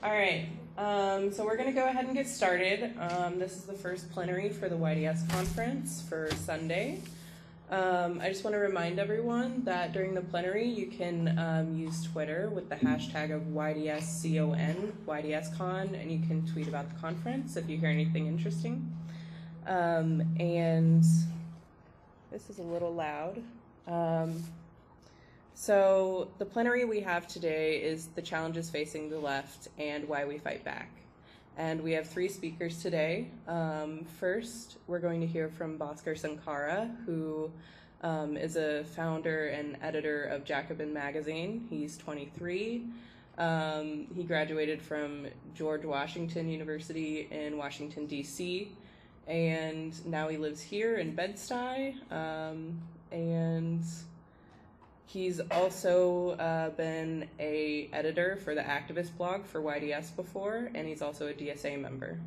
All right, so we're going to go ahead and get started. This is the first plenary for the YDS conference for Sunday. I just want to remind everyone that during the plenary you can use Twitter with the hashtag of YDSCON, YDSCon, and you can tweet about the conference if you hear anything interesting. And this is a little loud. So the plenary we have today is the challenges facing the left and why we fight back. And we have three speakers today. First, we're going to hear from Bhaskar Sunkara, who is a founder and editor of Jacobin Magazine. He's 23. He graduated from George Washington University in Washington, D.C., and now he lives here in Bed-Stuy. And he's also been an editor for the activist blog for YDS before, and he's also a DSA member.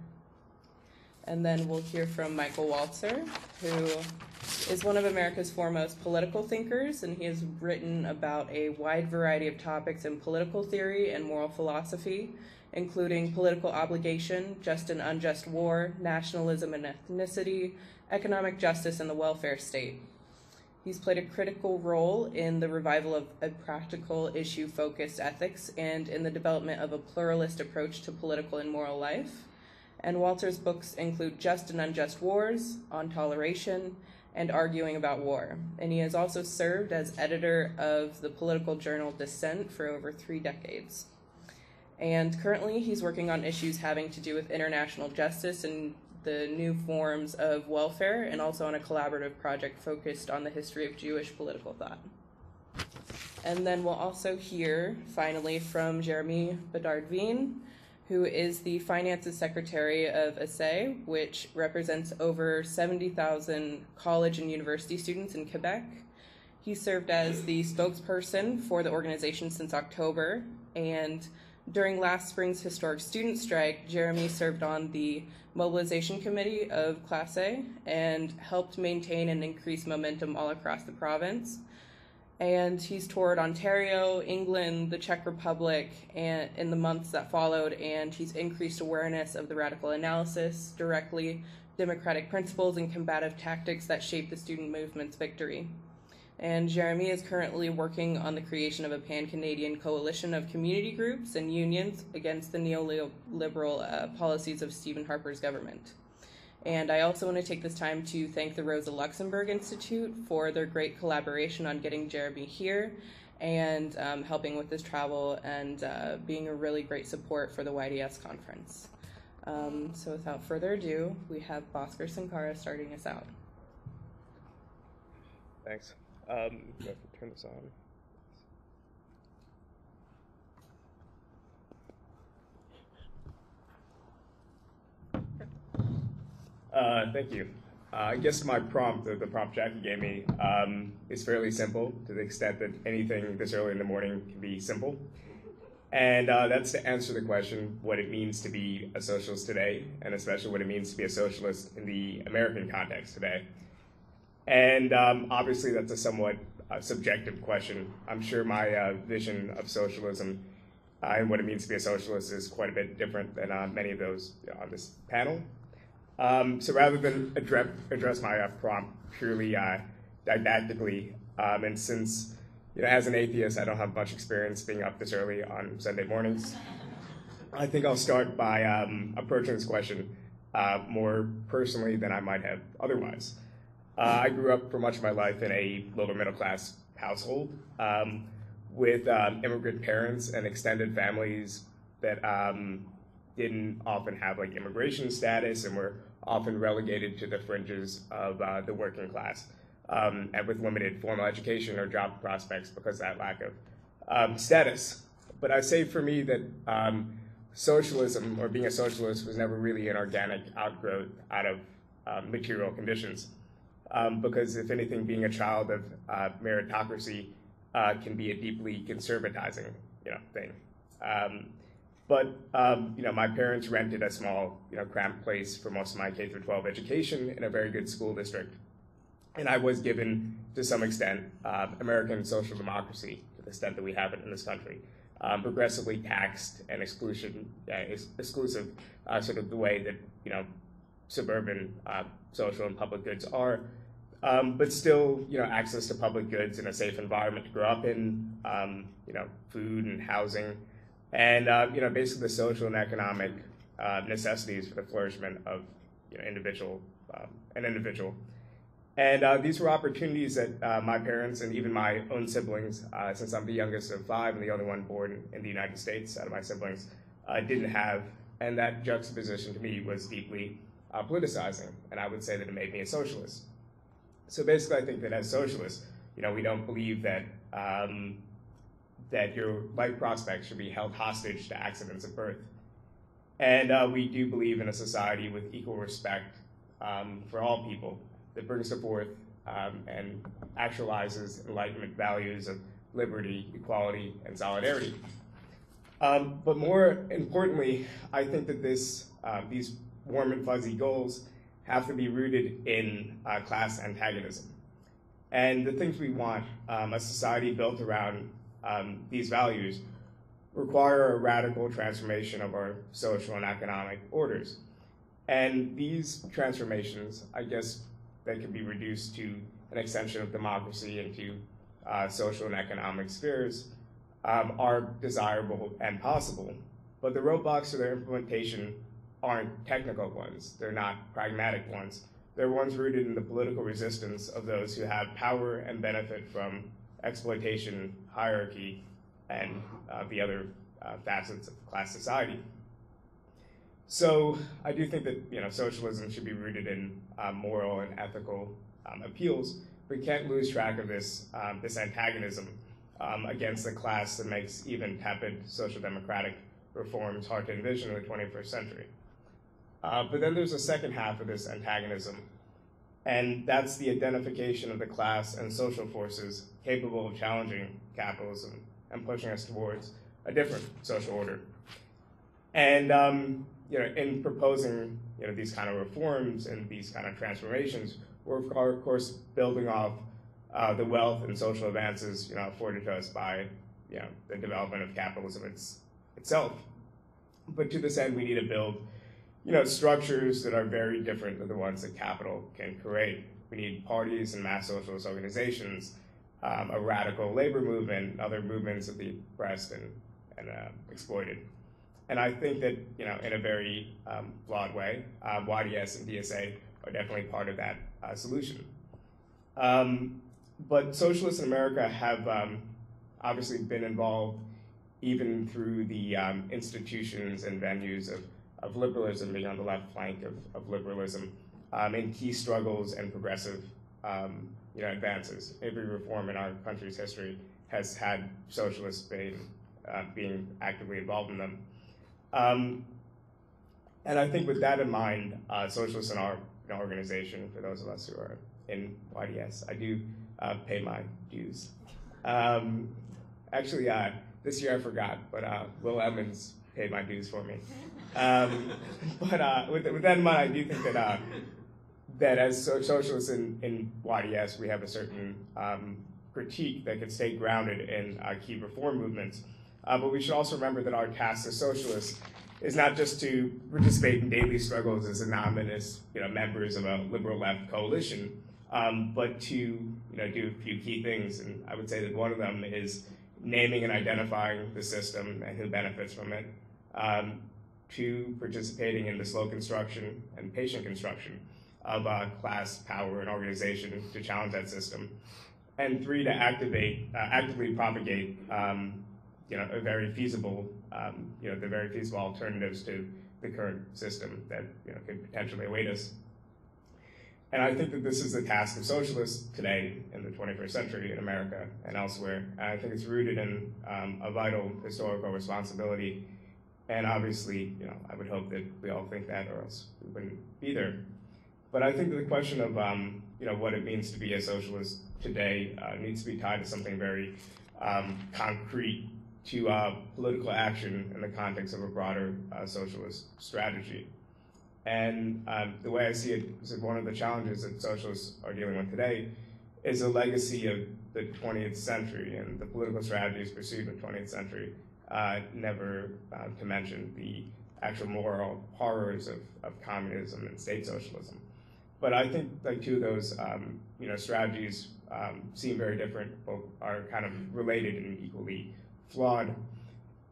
And then we'll hear from Michael Walzer, who is one of America's foremost political thinkers, and he has written about a wide variety of topics in political theory and moral philosophy, including political obligation, just and unjust war, nationalism and ethnicity, economic justice, and the welfare state. He's played a critical role in the revival of a practical issue-focused ethics and in the development of a pluralist approach to political and moral life. And Walzer's books include Just and Unjust Wars, On Toleration, and Arguing About War. And he has also served as editor of the political journal Dissent for over 3 decades. And currently he's working on issues having to do with international justice and the new forms of welfare, and also on a collaborative project focused on the history of Jewish political thought. And then we'll also hear, finally, from Jeremie Bedard-Wien, who is the Finances Secretary of ASSE, which represents over 70,000 college and university students in Quebec. He served as the spokesperson for the organization since October, and during last spring's historic student strike, Jeremie served on the mobilization committee of Class A and helped maintain and increase momentum all across the province. And he's toured Ontario, England, the Czech Republic, and in the months that followed, and he's increased awareness of the radical analysis, directly democratic principles, and combative tactics that shaped the student movement's victory. And Jeremie is currently working on the creation of a pan-Canadian coalition of community groups and unions against the neoliberal policies of Stephen Harper's government. And I also want to take this time to thank the Rosa Luxemburg Institute for their great collaboration on getting Jeremie here and helping with this travel and being a really great support for the YDS conference. So without further ado, we have Bhaskar Sunkara starting us out. Thanks. Do I have to turn this on? Thank you. I guess my prompt, the prompt Jackie gave me, is fairly simple to the extent that anything this early in the morning can be simple. And that's to answer the question what it means to be a socialist today, and especially what it means to be a socialist in the American context today. And obviously that's a somewhat subjective question. I'm sure my vision of socialism and what it means to be a socialist is quite a bit different than many of those on this panel. So rather than address my prompt purely didactically, and since as an atheist I don't have much experience being up this early on Sunday mornings, I think I'll start by approaching this question more personally than I might have otherwise. I grew up for much of my life in a lower middle class household with immigrant parents and extended families that didn't often have immigration status and were often relegated to the fringes of the working class and with limited formal education or job prospects because of that lack of status. But I say for me that socialism or being a socialist was never really an organic outgrowth out of material conditions. Because if anything, being a child of meritocracy can be a deeply conservatizing, thing. But my parents rented a small, cramped place for most of my K-12 education in a very good school district, and I was given, to some extent, American social democracy to the extent that we have it in this country. progressively taxed and exclusive, sort of the way that suburban social and public goods are, but still access to public goods in a safe environment to grow up in, food and housing, and basically the social and economic necessities for the flourishment of an individual. And these were opportunities that my parents and even my own siblings, since I'm the youngest of 5 and the only one born in the United States out of my siblings, didn't have. And that juxtaposition to me was deeply politicizing, and I would say that it made me a socialist. So basically, I think that as socialists, we don't believe that that your life prospects should be held hostage to accidents of birth. And we do believe in a society with equal respect for all people that brings forth and actualizes Enlightenment values of liberty, equality, and solidarity. But more importantly, I think that these warm and fuzzy goals have to be rooted in class antagonism. And the things we want, a society built around these values, require a radical transformation of our social and economic orders. And these transformations, I guess, they can be reduced to an extension of democracy into social and economic spheres, are desirable and possible. But the roadblocks to their implementation aren't technical ones. They're not pragmatic ones. They're ones rooted in the political resistance of those who have power and benefit from exploitation, hierarchy, and the other facets of class society. So I do think that socialism should be rooted in moral and ethical appeals. We can't lose track of this antagonism against the class that makes even tepid social democratic reforms hard to envision in the 21st century. But then there's a second half of this antagonism, and that's the identification of the class and social forces capable of challenging capitalism and pushing us towards a different social order. And in proposing these kind of reforms and these kind of transformations, we're of course building off the wealth and social advances afforded to us by the development of capitalism itself. But to this end, we need to build structures that are very different than the ones that capital can create. We need parties and mass socialist organizations, a radical labor movement, other movements of the oppressed and exploited. And I think that in a very flawed way, YDS and DSA are definitely part of that solution. But socialists in America have obviously been involved even through the institutions and venues of liberalism, being on the left flank of liberalism, in key struggles and progressive advances. Every reform in our country's history has had socialists being actively involved in them. And I think with that in mind, socialists in our organization, for those of us who are in YDS, I do pay my dues. Actually, this year I forgot, but Will Emmons paid my dues for me. But with that in mind, I do think that as socialists in YDS, we have a certain critique that can stay grounded in key reform movements. But we should also remember that our task as socialists is not just to participate in daily struggles as anonymous members of a liberal left coalition, but to do a few key things. And I would say that one of them is naming and identifying the system and who benefits from it, to participating in the slow construction and patient construction of class, power, and organization to challenge that system, and 3, to actively propagate a very feasible, the very feasible alternatives to the current system that could potentially await us. And I think that this is the task of socialists today in the 21st century in America and elsewhere. And I think it's rooted in a vital historical responsibility. And obviously, I would hope that we all think that, or else we wouldn't be there. But I think that the question of what it means to be a socialist today needs to be tied to something very concrete, to political action in the context of a broader socialist strategy. And the way I see it is that one of the challenges that socialists are dealing with today is a legacy of the 20th century and the political strategies pursued in the 20th century never to mention the actual moral horrors of communism and state socialism. But I think like two of those strategies seem very different, but are kind of related and equally flawed.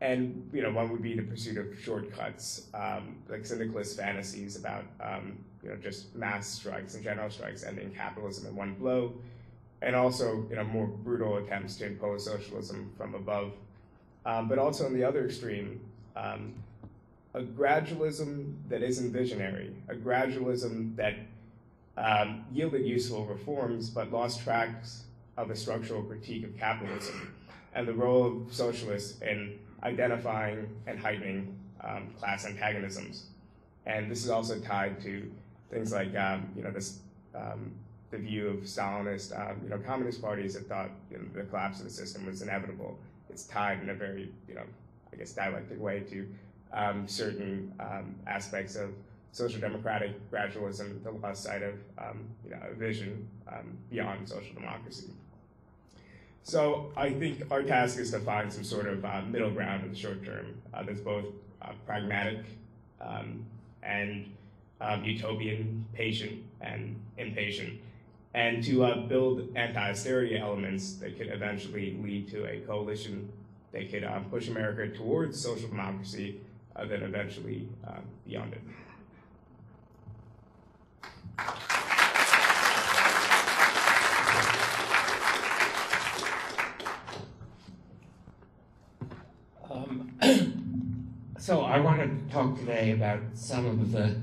And one would be the pursuit of shortcuts, like syndicalist fantasies about just mass strikes and general strikes ending capitalism in one blow, and also more brutal attempts to impose socialism from above. But also on the other extreme, a gradualism that isn't visionary, a gradualism that yielded useful reforms but lost tracks of a structural critique of capitalism and the role of socialists in identifying and heightening class antagonisms. And this is also tied to things like the view of Stalinist communist parties that thought the collapse of the system was inevitable. It's tied in a very I guess dialectic way to certain aspects of social democratic gradualism, the lost sight of a vision beyond social democracy. So I think our task is to find some sort of middle ground in the short term that's both pragmatic and utopian, patient and impatient, and to build anti-austerity elements that could eventually lead to a coalition that could push America towards social democracy, then eventually beyond it. So I want to talk today about some of the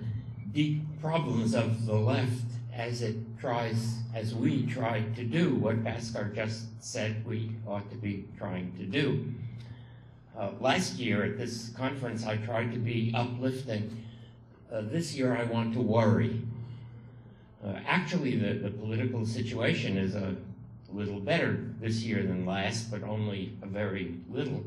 deep problems of the left as we try to do what Bhaskar just said we ought to be trying to do. Last year at this conference I tried to be uplifting. This year I want to worry. Actually the political situation is a little better this year than last, but only a very little.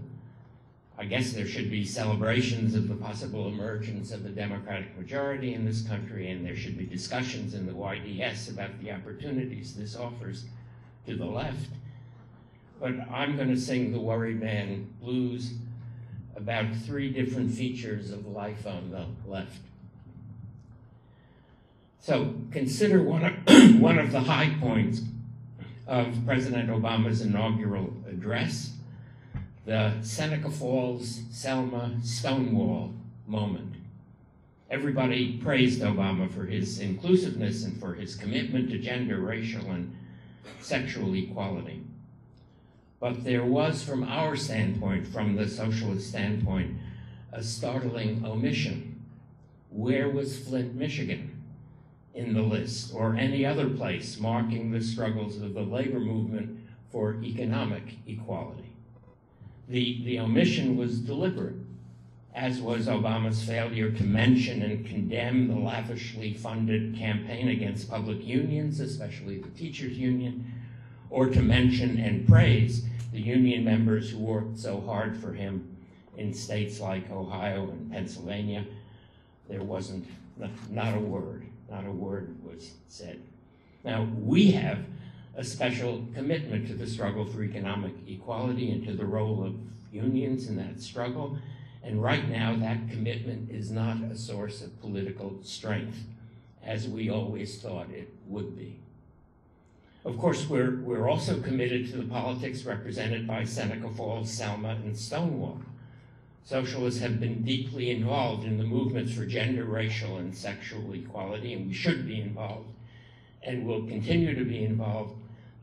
I guess there should be celebrations of the possible emergence of the Democratic majority in this country, and there should be discussions in the YDS about the opportunities this offers to the left. But I'm going to sing the worried man blues about three different features of life on the left. So consider one of the high points of President Obama's inaugural address, the Seneca Falls, Selma, Stonewall moment. Everybody praised Obama for his inclusiveness and for his commitment to gender, racial, and sexual equality. But there was, from our standpoint, from the socialist standpoint, a startling omission. Where was Flint, Michigan in the list, or any other place marking the struggles of the labor movement for economic equality? The omission was deliberate, as was Obama's failure to mention and condemn the lavishly funded campaign against public unions, especially the teachers' union, or to mention and praise the union members who worked so hard for him in states like Ohio and Pennsylvania. There wasn't, not a word was said. Now, we have a special commitment to the struggle for economic equality and to the role of unions in that struggle. And right now, that commitment is not a source of political strength, as we always thought it would be. Of course, we're also committed to the politics represented by Seneca Falls, Selma, and Stonewall. Socialists have been deeply involved in the movements for gender, racial, and sexual equality, and we should be involved, and will continue to be involved.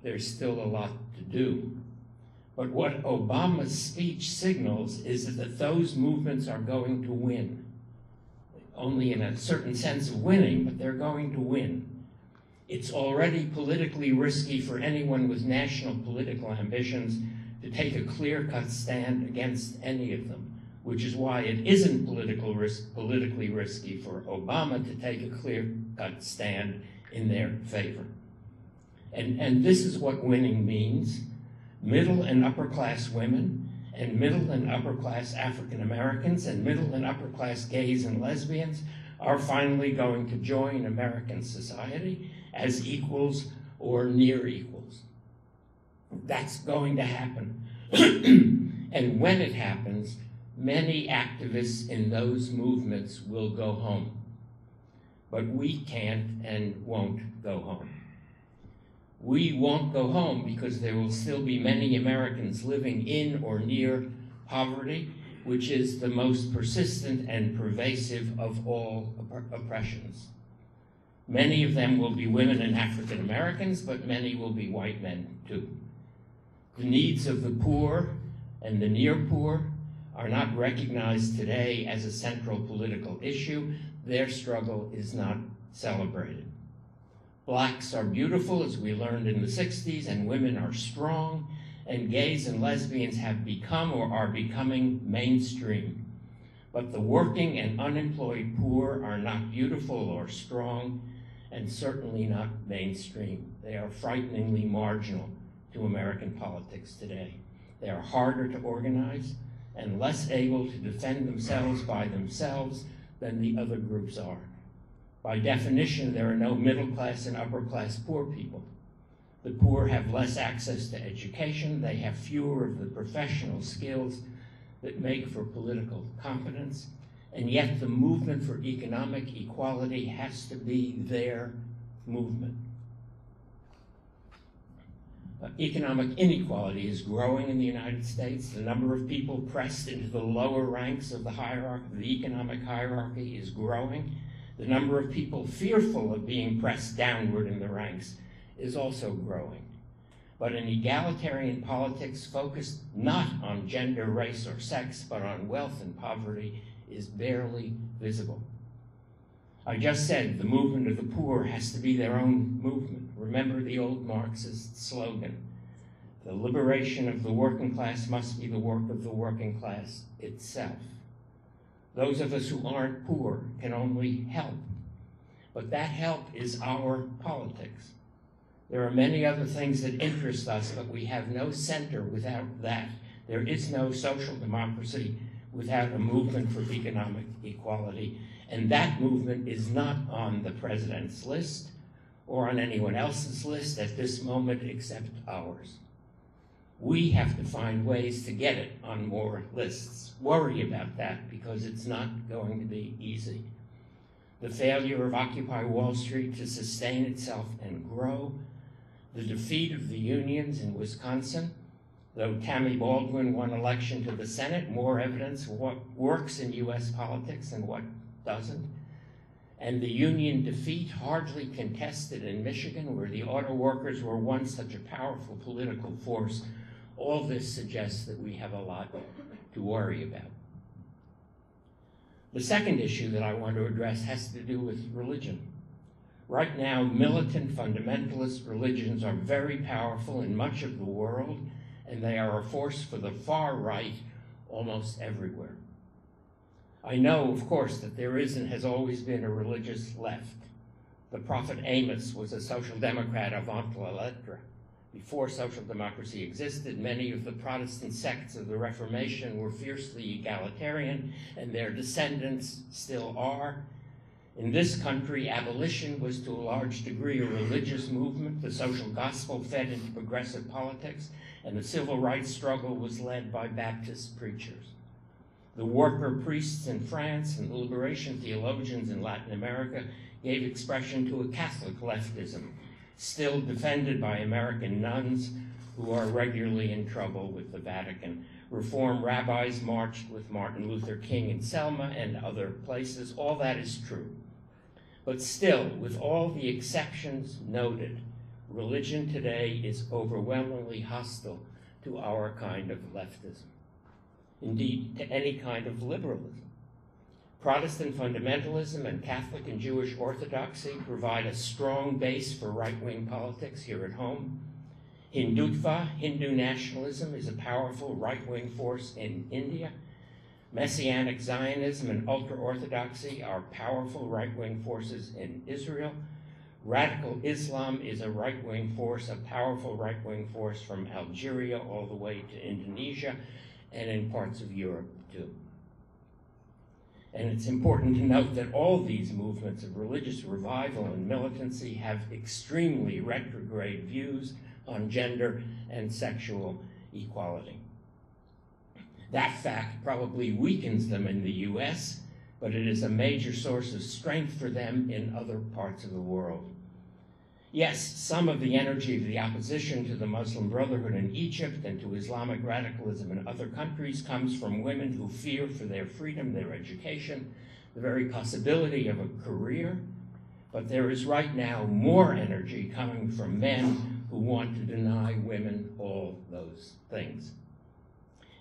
There's still a lot to do. But what Obama's speech signals is that those movements are going to win. Only in a certain sense of winning, but they're going to win. It's already politically risky for anyone with national political ambitions to take a clear-cut stand against any of them, which is why it isn't politically risky for Obama to take a clear-cut stand in their favor. And this is what winning means. Middle and upper class women, and middle and upper class African Americans, and middle and upper class gays and lesbians are finally going to join American society as equals or near equals. That's going to happen. And when it happens, many activists in those movements will go home. But we can't and won't go home. We won't go home because there will still be many Americans living in or near poverty, which is the most persistent and pervasive of all oppressions. Many of them will be women and African Americans, but many will be white men too. The needs of the poor and the near poor are not recognized today as a central political issue. Their struggle is not celebrated. Blacks are beautiful, as we learned in the 60s, and women are strong, and gays and lesbians have become or are becoming mainstream. But the working and unemployed poor are not beautiful or strong, and certainly not mainstream. They are frighteningly marginal to American politics today. They are harder to organize and less able to defend themselves by themselves than the other groups are. By definition, there are no middle class and upper class poor people. The poor have less access to education. They have fewer of the professional skills that make for political competence. And yet the movement for economic equality has to be their movement. Economic inequality is growing in the United States. The number of people pressed into the lower ranks of the hierarchy, the economic hierarchy, is growing. The number of people fearful of being pressed downward in the ranks is also growing. But an egalitarian politics focused not on gender, race, or sex, but on wealth and poverty is barely visible. I just said the movement of the poor has to be their own movement. Remember the old Marxist slogan, the liberation of the working class must be the work of the working class itself. Those of us who aren't poor can only help, but that help is our politics. There are many other things that interest us, but we have no center without that. There is no social democracy without a movement for economic equality. And that movement is not on the president's list or on anyone else's list at this moment except ours. We have to find ways to get it on more lists. Worry about that because it's not going to be easy. The failure of Occupy Wall Street to sustain itself and grow, the defeat of the unions in Wisconsin, though Tammy Baldwin won election to the Senate, more evidence of what works in US politics and what doesn't. And the union defeat, hardly contested in Michigan, where the auto workers were once such a powerful political force. All this suggests that we have a lot to worry about. The second issue that I want to address has to do with religion. Right now, militant fundamentalist religions are very powerful in much of the world, and they are a force for the far right almost everywhere. I know, of course, that there is and has always been a religious left. The prophet Amos was a social democrat avant la lettre. Before social democracy existed, many of the Protestant sects of the Reformation were fiercely egalitarian, and their descendants still are. In this country, abolition was to a large degree a religious movement. The social gospel fed into progressive politics, and the civil rights struggle was led by Baptist preachers. The worker priests in France and the liberation theologians in Latin America gave expression to a Catholic leftism, still defended by American nuns who are regularly in trouble with the Vatican. Reform rabbis marched with Martin Luther King in Selma and other places. All that is true. But still, with all the exceptions noted, religion today is overwhelmingly hostile to our kind of leftism. Indeed, to any kind of liberalism. Protestant fundamentalism and Catholic and Jewish orthodoxy provide a strong base for right-wing politics here at home. Hindutva, Hindu nationalism, is a powerful right-wing force in India. Messianic Zionism and ultra-Orthodoxy are powerful right-wing forces in Israel. Radical Islam is a right-wing force, a powerful right-wing force from Algeria all the way to Indonesia and in parts of Europe too. And it's important to note that all these movements of religious revival and militancy have extremely retrograde views on gender and sexual equality. That fact probably weakens them in the US, but it is a major source of strength for them in other parts of the world. Yes, some of the energy of the opposition to the Muslim Brotherhood in Egypt and to Islamic radicalism in other countries comes from women who fear for their freedom, their education, the very possibility of a career. But there is right now more energy coming from men who want to deny women all those things.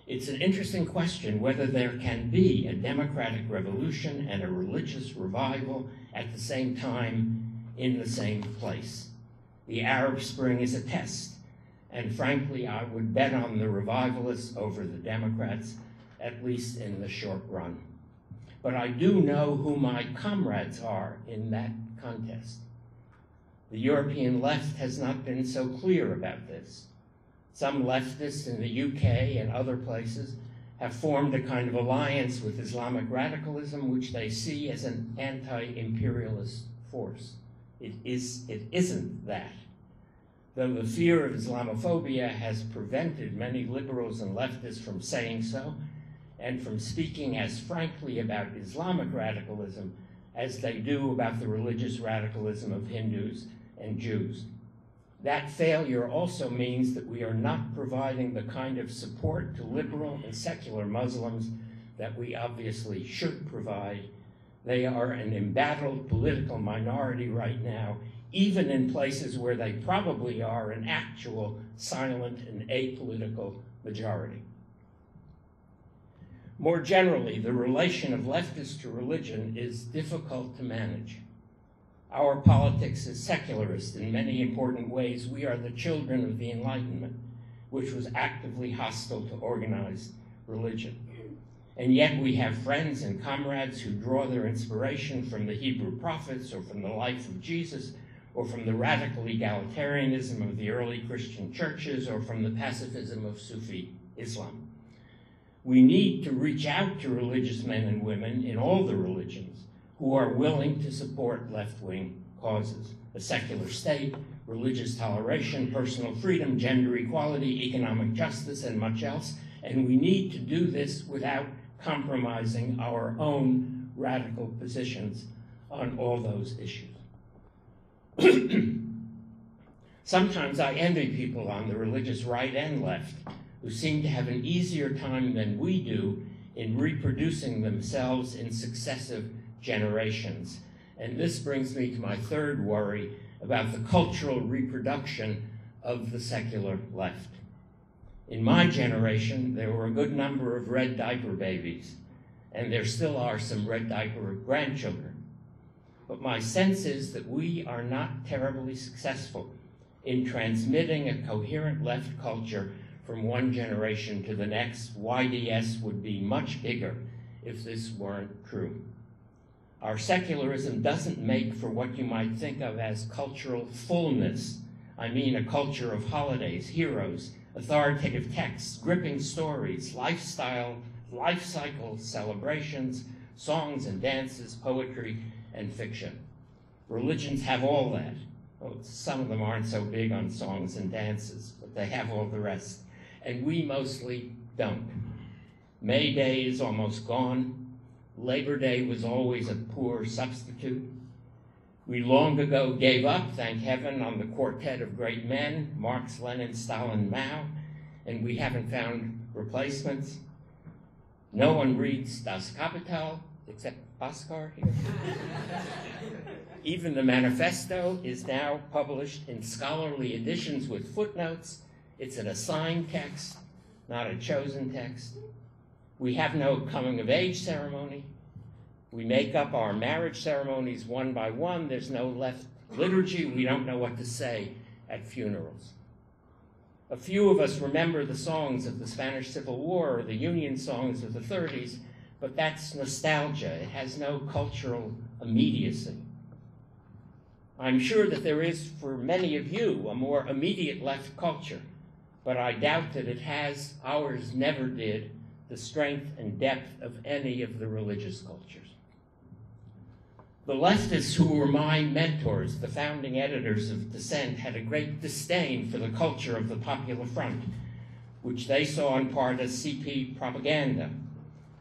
It's an interesting question whether there can be a democratic revolution and a religious revival at the same time in the same place. The Arab Spring is a test, and frankly, I would bet on the revivalists over the Democrats, at least in the short run. But I do know who my comrades are in that contest. The European left has not been so clear about this. Some leftists in the UK and other places have formed a kind of alliance with Islamic radicalism, which they see as an anti-imperialist force. It isn't that. Though the fear of Islamophobia has prevented many liberals and leftists from saying so, and from speaking as frankly about Islamic radicalism as they do about the religious radicalism of Hindus and Jews. That failure also means that we are not providing the kind of support to liberal and secular Muslims that we obviously should provide. They are an embattled political minority right now, even in places where they probably are an actual silent and apolitical majority. More generally, the relation of leftists to religion is difficult to manage. Our politics is secularist in many important ways. We are the children of the Enlightenment, which was actively hostile to organized religion. And yet we have friends and comrades who draw their inspiration from the Hebrew prophets or from the life of Jesus or from the radical egalitarianism of the early Christian churches or from the pacifism of Sufi Islam. We need to reach out to religious men and women in all the religions who are willing to support left-wing causes, a secular state, religious toleration, personal freedom, gender equality, economic justice, and much else. And we need to do this without compromising our own radical positions on all those issues. Sometimes I envy people on the religious right and left who seem to have an easier time than we do in reproducing themselves in successive generations. And this brings me to my third worry about the cultural reproduction of the secular left. In my generation, there were a good number of red diaper babies, and there still are some red diaper grandchildren. But my sense is that we are not terribly successful in transmitting a coherent left culture from one generation to the next. YDS would be much bigger if this weren't true. Our secularism doesn't make for what you might think of as cultural fullness. I mean a culture of holidays, heroes, authoritative texts, gripping stories, lifestyle, life cycle celebrations, songs and dances, poetry and fiction. Religions have all that. Well, some of them aren't so big on songs and dances, but they have all the rest. And we mostly don't. May Day is almost gone. Labor Day was always a poor substitute. We long ago gave up, thank heaven, on the quartet of great men, Marx, Lenin, Stalin, Mao, and we haven't found replacements. No one reads Das Kapital, except Bhaskar here. Even the manifesto is now published in scholarly editions with footnotes. It's an assigned text, not a chosen text. We have no coming-of-age ceremony. We make up our marriage ceremonies one by one. There's no left liturgy. We don't know what to say at funerals. A few of us remember the songs of the Spanish Civil War or the Union songs of the 30s, but that's nostalgia. It has no cultural immediacy. I'm sure that there is, for many of you, a more immediate left culture, but I doubt that it has, ours never did, the strength and depth of any of the religious cultures. The leftists who were my mentors, the founding editors of Dissent, had a great disdain for the culture of the Popular Front. which they saw in part as CP propaganda,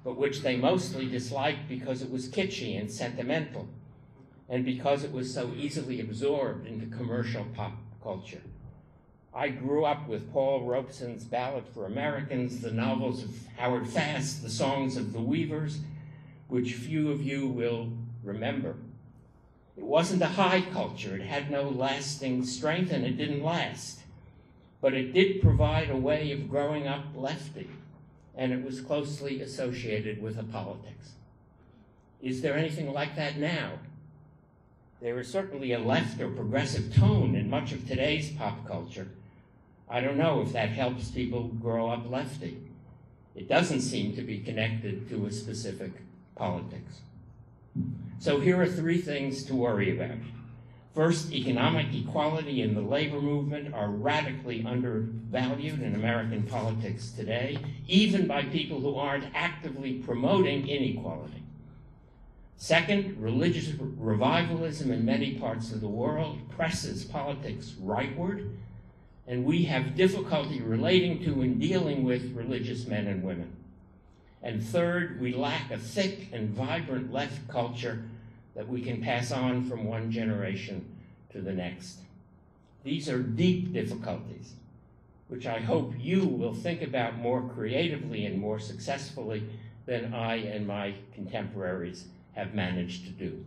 but which they mostly disliked because it was kitschy and sentimental, and because it was so easily absorbed into commercial pop culture. I grew up with Paul Robeson's Ballad for Americans, the novels of Howard Fast, the songs of the Weavers, which few of you will remember. It wasn't a high culture, it had no lasting strength, and it didn't last. But it did provide a way of growing up lefty, and it was closely associated with a politics. Is there anything like that now? There is certainly a left or progressive tone in much of today's pop culture. I don't know if that helps people grow up lefty. It doesn't seem to be connected to a specific politics. So here are three things to worry about. First, economic equality and the labor movement are radically undervalued in American politics today, even by people who aren't actively promoting inequality. Second, religious revivalism in many parts of the world presses politics rightward, and we have difficulty relating to and dealing with religious men and women. And third, we lack a thick and vibrant left culture that we can pass on from one generation to the next. These are deep difficulties, which I hope you will think about more creatively and more successfully than I and my contemporaries have managed to do.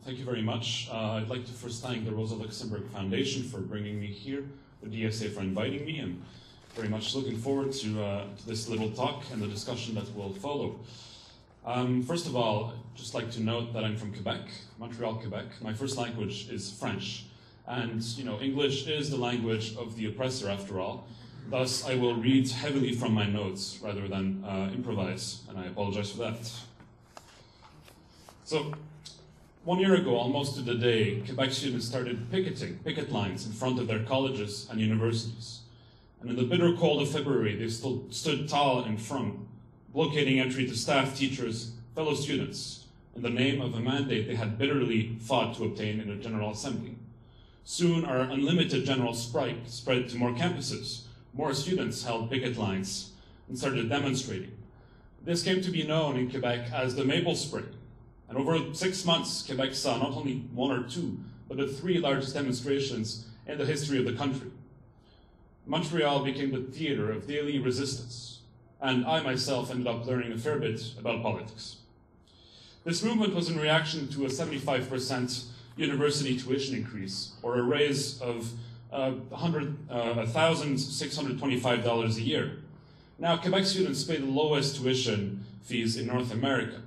Thank you very much. I'd like to first thank the Rosa Luxemburg Foundation for bringing me here, the DSA for inviting me, and very much looking forward to this little talk and the discussion that will follow. First of all, I'd just like to note that I'm from Quebec, Montreal, Quebec. My first language is French, and English is the language of the oppressor after all. Thus, I will read heavily from my notes rather than improvise, and I apologize for that. So, 1 year ago, almost to the day, Quebec students started picket lines in front of their colleges and universities. And in the bitter cold of February, they stood tall in front, blockading entry to staff, teachers, fellow students, in the name of a mandate they had bitterly fought to obtain in a General Assembly. Soon, our unlimited general strike spread to more campuses. More students held picket lines and started demonstrating. This came to be known in Quebec as the Maple Spring. And over 6 months, Quebec saw not only 1 or 2, but the 3 largest demonstrations in the history of the country. Montreal became the theater of daily resistance, and I myself ended up learning a fair bit about politics. This movement was in reaction to a 75% university tuition increase, or a raise of $1,625 a year. Now, Quebec students pay the lowest tuition fees in North America.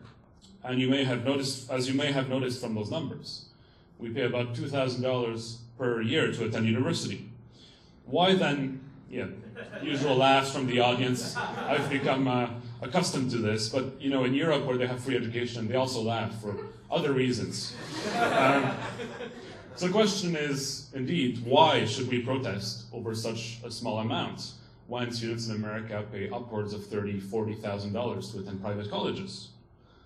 And you may have noticed, as you may have noticed from those numbers, we pay about $2,000 per year to attend university. Why then, usual laughs from the audience. I've become accustomed to this, but in Europe where they have free education, they also laugh for other reasons. So the question is, indeed, why should we protest over such a small amount when students in America pay upwards of $30,000, $40,000 to attend private colleges?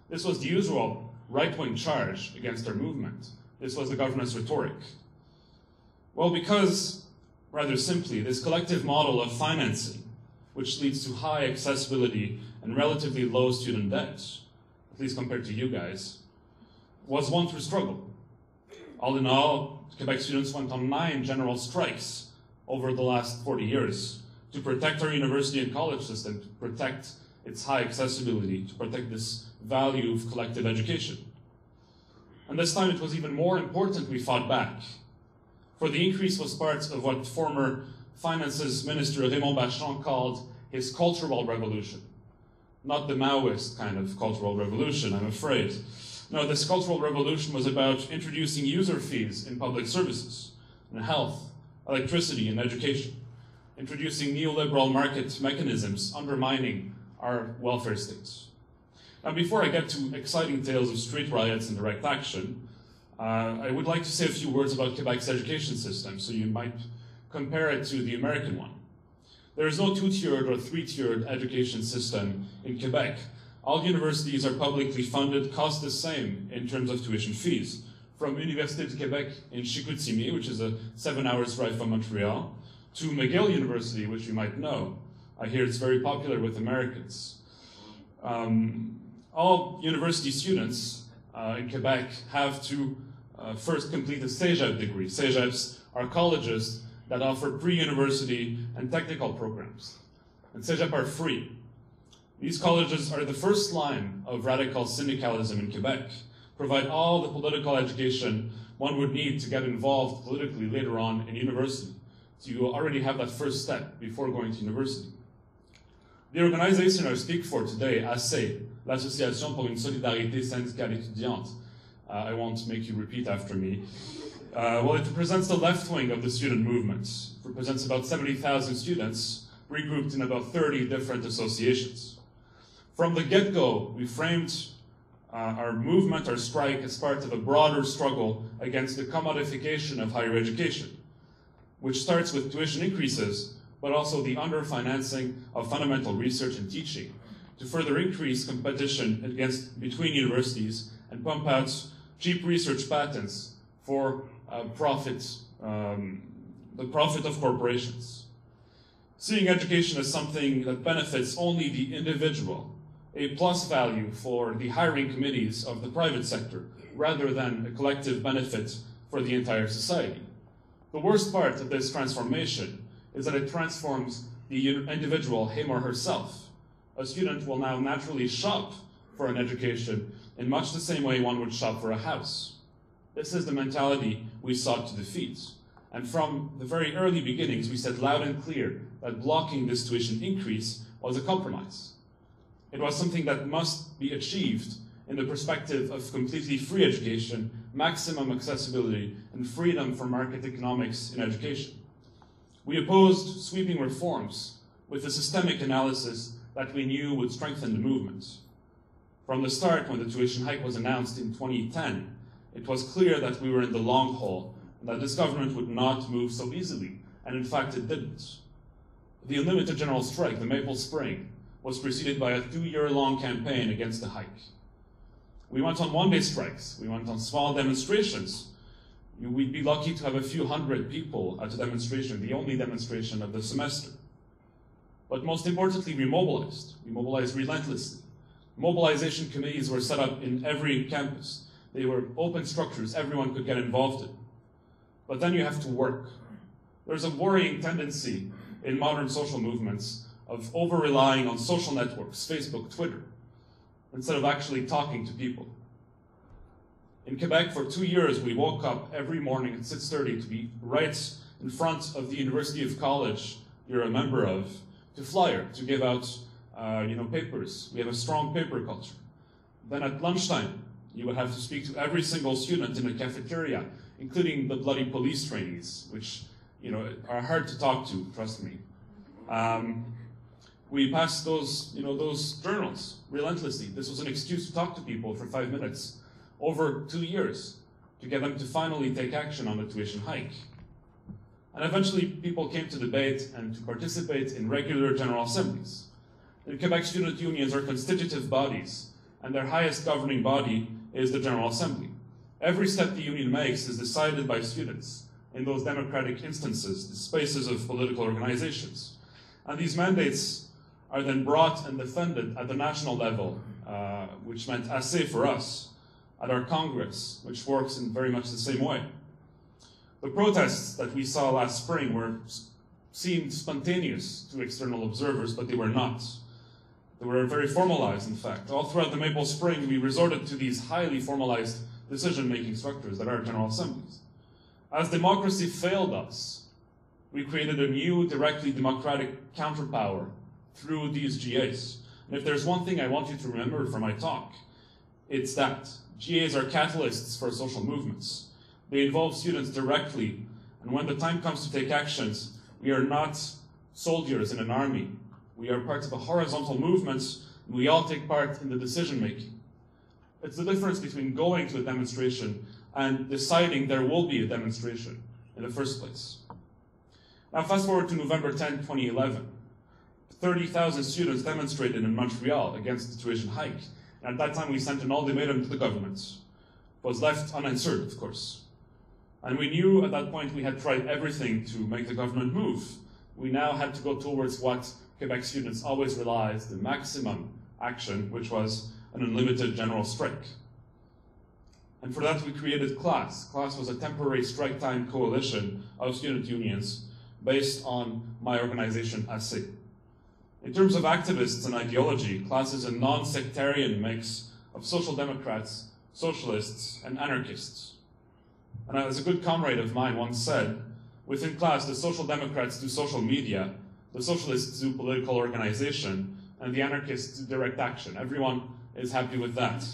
This was the usual right-wing charge against our movement. This was the government's rhetoric. Well, because, rather simply, this collective model of financing, which leads to high accessibility and relatively low student debt, at least compared to you guys, was one through struggle. All in all, Quebec students went on 9 general strikes over the last 40 years to protect our university and college system, to protect its high accessibility, to protect this value of collective education. And this time it was even more important we fought back. For the increase was part of what former Finances Minister Raymond Bachand called his cultural revolution. Not the Maoist kind of cultural revolution, I'm afraid. No, this cultural revolution was about introducing user fees in public services, in health, electricity, and education, introducing neoliberal market mechanisms undermining our welfare states. Now, before I get to exciting tales of street riots and direct action, I would like to say a few words about Quebec's education system, so you might compare it to the American one. There is no two-tiered or three-tiered education system in Quebec. All universities are publicly funded, cost the same in terms of tuition fees. From Université de Québec in Chicoutimi, which is a 7 hours drive from Montreal, to McGill University, which you might know. I hear it's very popular with Americans. All university students in Quebec have to first complete a Cégep degree. Cégeps are colleges that offer pre-university and technical programs. And Cégep are free. These colleges are the first line of radical syndicalism in Quebec, provide all the political education one would need to get involved politically later on in university. So you already have that first step before going to university. The organization I speak for today, ASSE, l'Association pour une Solidarite Syndicale Etudiante, I won't make you repeat after me. Well, it represents the left wing of the student movement. It represents about 70,000 students regrouped in about 30 different associations. From the get-go, we framed our movement, our strike, as part of a broader struggle against the commodification of higher education, which starts with tuition increases, but also the underfinancing of fundamental research and teaching to further increase competition between universities and pump out cheap research patents for the profit of corporations. Seeing education as something that benefits only the individual, a plus value for the hiring committees of the private sector, rather than a collective benefit for the entire society. The worst part of this transformation is that it transforms the individual, him or herself. A student will now naturally shop for an education in much the same way one would shop for a house. This is the mentality we sought to defeat. And from the very early beginnings, we said loud and clear that blocking this tuition increase was a compromise. It was something that must be achieved in the perspective of completely free education, maximum accessibility, and freedom from market economics in education. We opposed sweeping reforms with a systemic analysis that we knew would strengthen the movement. From the start, when the tuition hike was announced in 2010, it was clear that we were in the long haul, and that this government would not move so easily, and in fact it didn't. The unlimited general strike, the Maple Spring, was preceded by a 2-year-long campaign against the hike. We went on one-day strikes, we went on small demonstrations. We'd be lucky to have a few hundred people at a demonstration, the only demonstration of the semester. But most importantly, we mobilized. We mobilized relentlessly. Mobilization committees were set up in every campus. They were open structures, everyone could get involved in. But then you have to work. There's a worrying tendency in modern social movements of over-relying on social networks, Facebook, Twitter, instead of actually talking to people. In Quebec, for 2 years, we woke up every morning at 6:30 to be right in front of the University of College you're a member of, to flyer, to give out papers. We have a strong paper culture. Then at lunchtime, you would have to speak to every single student in the cafeteria, including the bloody police trainees, which are hard to talk to, trust me. We passed those journals relentlessly. This was an excuse to talk to people for 5 minutes over 2 years to get them to finally take action on the tuition hike. And eventually people came to debate and to participate in regular general assemblies. The Quebec student unions are constitutive bodies, and their highest governing body is the General Assembly. Every step the union makes is decided by students in those democratic instances, the spaces of political organizations. And these mandates are then brought and defended at the national level, which meant ASSE for us, at our Congress, which works in very much the same way. The protests that we saw last spring seemed spontaneous to external observers, but they were not. They were very formalized, in fact. All throughout the Maple Spring, we resorted to these highly formalized decision-making structures that are general assemblies. As democracy failed us, we created a new, directly democratic counterpower through these GAs. And if there's one thing I want you to remember from my talk, it's that GAs are catalysts for social movements. They involve students directly, and when the time comes to take actions, we are not soldiers in an army. We are part of a horizontal movement, and we all take part in the decision-making. It's the difference between going to a demonstration and deciding there will be a demonstration in the first place. Now fast forward to November 10, 2011. 30,000 students demonstrated in Montreal against the tuition hike. And at that time, we sent an ultimatum to the government. It was left unanswered, of course. And we knew at that point we had tried everything to make the government move. We now had to go towards what Quebec students always realized the maximum action, which was an unlimited general strike. And for that, we created CLASS. CLASS was a temporary strike time coalition of student unions based on my organization, ASSE. In terms of activists and ideology, CLASS is a non-sectarian mix of social democrats, socialists, and anarchists. And as a good comrade of mine once said, within CLASS, the social democrats do social media, the socialists do political organization, and the anarchists do direct action. Everyone is happy with that.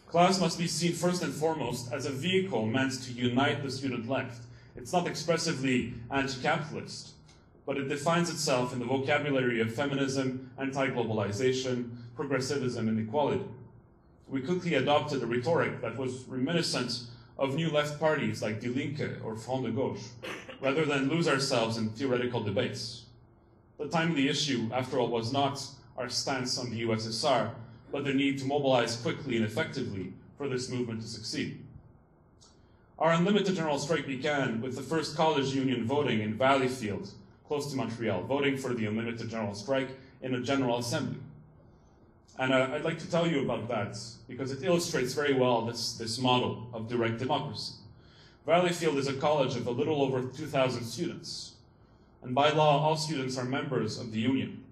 CLASS must be seen first and foremost as a vehicle meant to unite the student left. It's not expressively anti-capitalist, but it defines itself in the vocabulary of feminism, anti-globalization, progressivism, and equality. We quickly adopted a rhetoric that was reminiscent of new left parties like Die Linke or Front de Gauche, rather than lose ourselves in theoretical debates. The timely issue, after all, was not our stance on the USSR, but the need to mobilize quickly and effectively for this movement to succeed. Our unlimited general strike began with the first college union voting in Valleyfield, close to Montreal, voting for the unlimited general strike in a general assembly. And I'd like to tell you about that because it illustrates very well this model of direct democracy. Valleyfield is a college of a little over 2,000 students. And by law, all students are members of the union.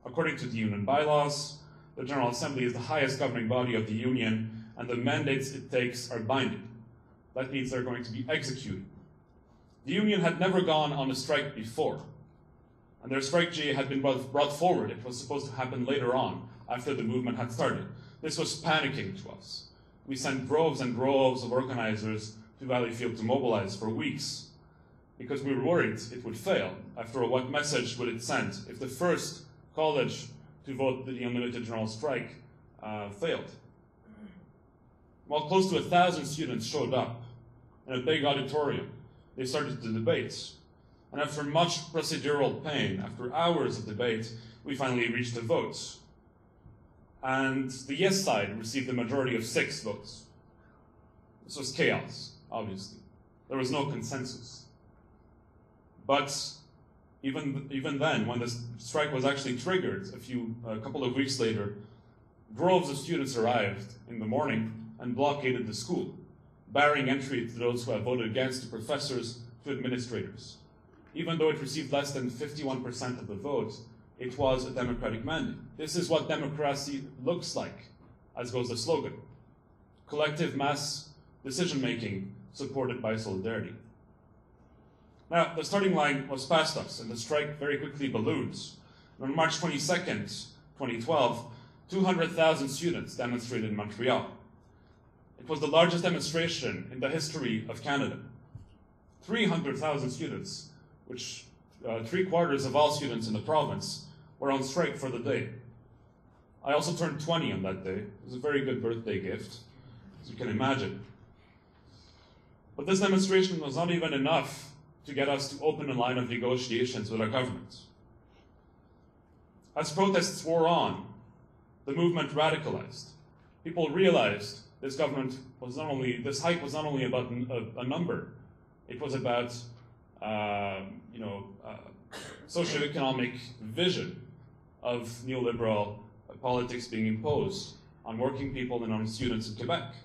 According to the union bylaws, the General Assembly is the highest governing body of the union, and the mandates it takes are binding. That means they're going to be executed. The union had never gone on a strike before, and their strike J had been brought forward. It was supposed to happen later on, after the movement had started. This was panicking to us. We sent droves and droves of organizers to Valleyfield to mobilize for weeks, because we were worried it would fail. After all, what message would it send if the first college to vote the unlimited general strike failed? Well, close to 1,000 students showed up in a big auditorium. They started the debate. And after much procedural pain, after hours of debate, we finally reached a vote. And the yes side received a majority of 6 votes. This was chaos, obviously. There was no consensus. But even then, when the strike was actually triggered, a couple of weeks later, droves of students arrived in the morning and blockaded the school, barring entry to those who had voted against, to professors, to administrators. Even though it received less than 51% of the vote, it was a democratic mandate. This is what democracy looks like, as goes the slogan. Collective mass decision-making supported by Solidarity. Now, the starting line was past us, and the strike very quickly ballooned. On March 22nd, 2012, 200,000 students demonstrated in Montreal. It was the largest demonstration in the history of Canada. 300,000 students, which 3/4 of all students in the province, were on strike for the day. I also turned 20 on that day. It was a very good birthday gift, as you can imagine. But this demonstration was not even enough to get us to open a line of negotiations with our government. As protests wore on, the movement radicalized. People realized this hike was not only about a number, it was about socioeconomic vision of neoliberal politics being imposed on working people and on students in Quebec.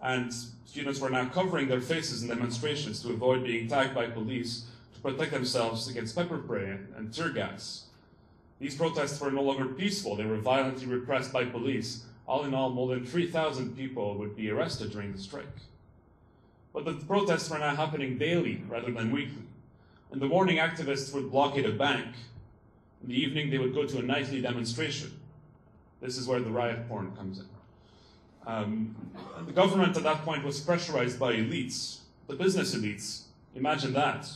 And students were now covering their faces in demonstrations to avoid being tagged by police, to protect themselves against pepper spray and tear gas. These protests were no longer peaceful, they were violently repressed by police. All in all, more than 3,000 people would be arrested during the strike. But the protests were now happening daily rather than weekly. In the morning, activists would blockade a bank. In the evening, they would go to a nightly demonstration. This is where the riot porn comes in. The government at that point was pressurized by elites, the business elites, imagine that,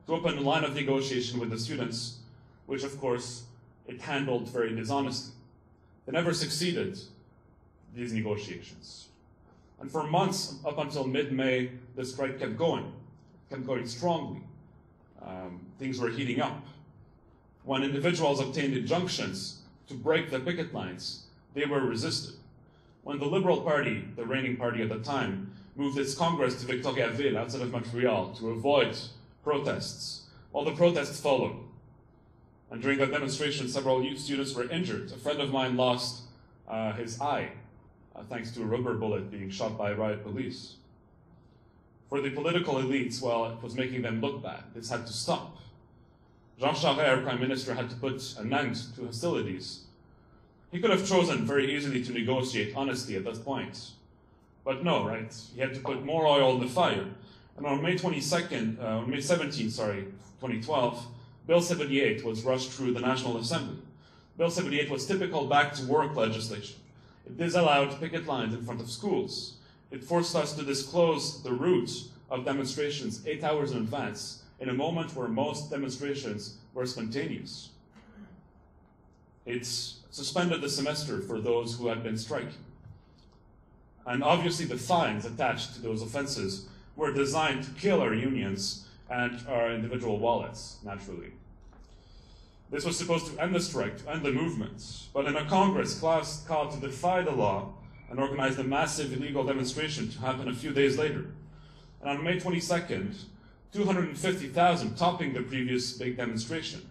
to open a line of negotiation with the students, which of course it handled very dishonestly. They never succeeded, these negotiations. And for months, up until mid-May, the strike kept going strongly. things were heating up. When individuals obtained injunctions to break the picket lines, they were resisted. When the Liberal Party, the reigning party at the time, moved its Congress to Victoriaville outside of Montreal to avoid protests, well, the protests followed. And during that demonstration, several youth students were injured. A friend of mine lost his eye, thanks to a rubber bullet being shot by riot police. For the political elites, well, it was making them look bad. This had to stop. Jean Charest, our prime minister, had to put an end to hostilities. He could have chosen very easily to negotiate honestly at that point. But no, right? He had to put more oil in the fire. And on May 17, 2012, Bill 78 was rushed through the National Assembly. Bill 78 was typical back-to-work legislation. It disallowed picket lines in front of schools. It forced us to disclose the route of demonstrations 8 hours in advance, in a moment where most demonstrations were spontaneous. It suspended the semester for those who had been striking. And obviously the fines attached to those offenses were designed to kill our unions and our individual wallets, naturally. This was supposed to end the strike, to end the movement, but in a Congress called to defy the law and organized a massive illegal demonstration to happen a few days later. And on May 22nd, 250,000, topping the previous big demonstration,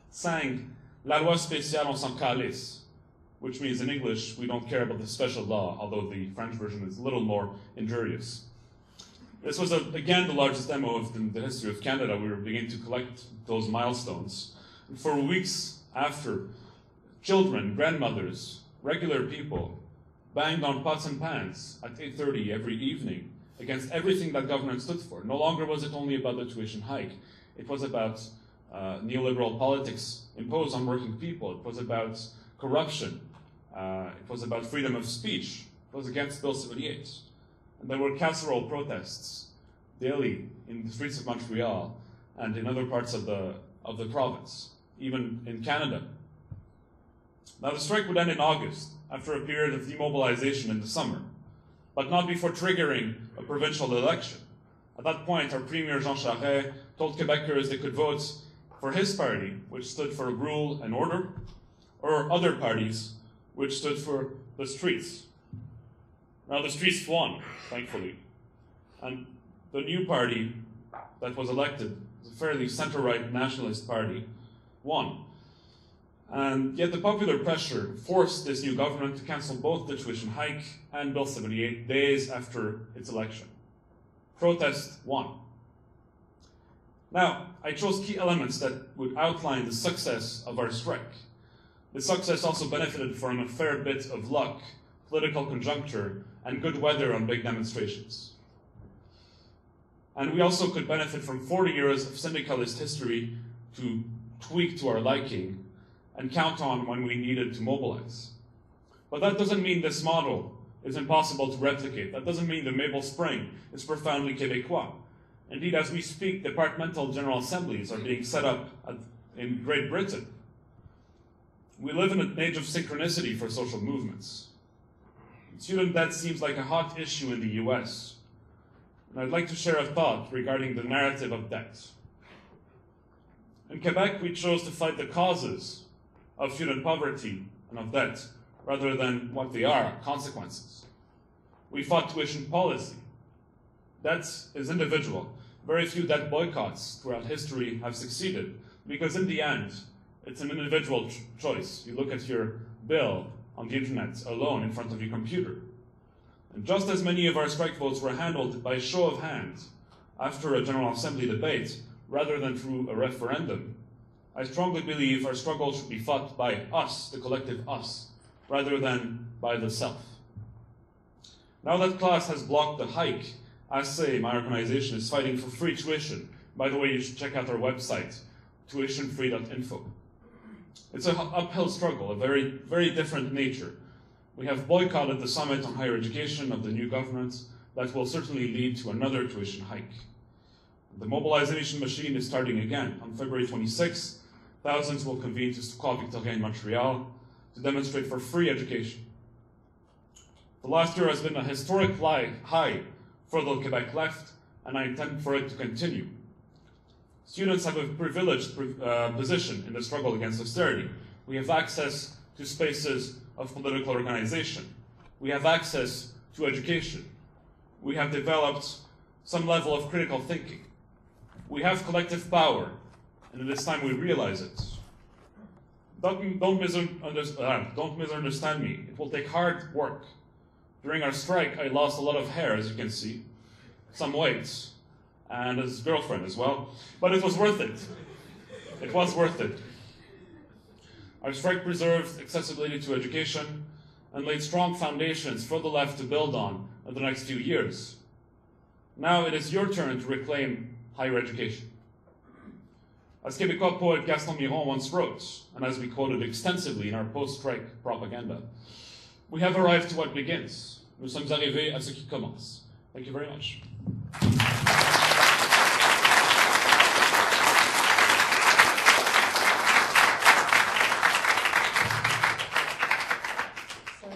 sang La loi spéciale on s'en calisse, which means in English, we don't care about the special law, although the French version is a little more injurious. This was, again, the largest demo of the history of Canada. We were beginning to collect those milestones. And for weeks after, children, grandmothers, regular people banged on pots and pans at 8:30 every evening against everything that government stood for. No longer was it only about the tuition hike. It was about neoliberal politics imposed on working people. It was about corruption. It was about freedom of speech. It was against Bill 78. And there were casserole protests daily in the streets of Montreal and in other parts of the province, even in Canada. Now the strike would end in August, after a period of demobilization in the summer, but not before triggering a provincial election. At that point, our Premier Jean Charest told Quebecers they could vote for his party, which stood for rule and order, or other parties, which stood for the streets. Now the streets won, thankfully, and the new party that was elected, a fairly center-right nationalist party, won. And yet the popular pressure forced this new government to cancel both the tuition hike and Bill 78 days after its election. Protest won. Now, I chose key elements that would outline the success of our strike. The success also benefited from a fair bit of luck, political conjuncture, and good weather on big demonstrations. And we also could benefit from 40 years of syndicalist history to tweak to our liking and count on when we needed to mobilize. But that doesn't mean this model is impossible to replicate. That doesn't mean the Maple Spring is profoundly Québécois. Indeed, as we speak, departmental general assemblies are being set up in Great Britain. We live in an age of synchronicity for social movements. Student debt seems like a hot issue in the US. And I'd like to share a thought regarding the narrative of debt. In Quebec, we chose to fight the causes of student poverty and of debt, rather than what they are, consequences. We fought tuition policy. Debt is individual. Very few debt boycotts throughout history have succeeded, because in the end, it's an individual choice. You look at your bill on the internet alone in front of your computer. And just as many of our strike votes were handled by show of hands after a General Assembly debate, rather than through a referendum, I strongly believe our struggle should be fought by us, the collective us, rather than by the self. Now that class has blocked the hike, ASSE, my organization, is fighting for free tuition. By the way, you should check out our website, tuitionfree.info. It's an uphill struggle, a very, very different nature. We have boycotted the summit on higher education of the new government. That will certainly lead to another tuition hike. The mobilization machine is starting again. On February 26th, thousands will convene to Square Victoria in Montreal to demonstrate for free education. The last year has been a historic high for the Quebec left, and I intend for it to continue. Students have a privileged position in the struggle against austerity. We have access to spaces of political organization. We have access to education. We have developed some level of critical thinking. We have collective power, and it is time we realize it. Don't misunderstand me. It will take hard work. During our strike, I lost a lot of hair, as you can see, some weight, and his girlfriend as well, but it was worth it. It was worth it. Our strike preserved accessibility to education and laid strong foundations for the left to build on in the next few years. Now it is your turn to reclaim higher education. As Québécois poet Gaston Miron once wrote, and as we quoted extensively in our post-strike propaganda, we have arrived to what begins. Nous sommes arrivés à ce qui commence. Thank you very much.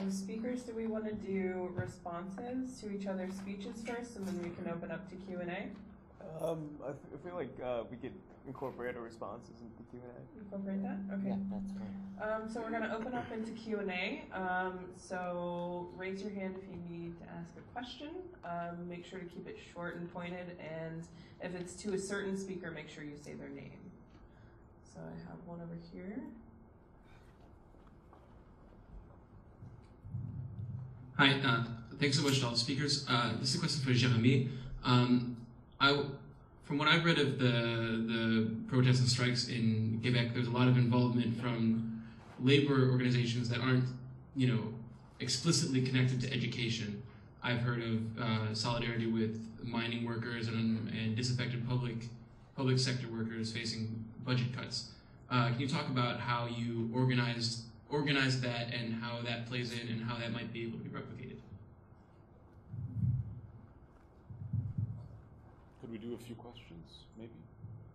Speakers, do we want to do responses to each other's speeches first, and then we can open up to Q&A? I feel like we could incorporate our responses into the Q&A. Incorporate that? Okay. Yeah, that's fine. So we're going to open up into Q&A. So raise your hand if you need to ask a question. Make sure to keep it short and pointed, and if it's to a certain speaker, make sure you say their name. So I have one over here. Hi, thanks so much to all the speakers. This is a question for Jeremie. From what I've read of the protests and strikes in Quebec, there's a lot of involvement from labor organizations that aren't, explicitly connected to education. I've heard of solidarity with mining workers and disaffected public sector workers facing budget cuts. Can you talk about how you organize that and how that plays in and how that might be able to be replicated? Could we do a few questions, maybe?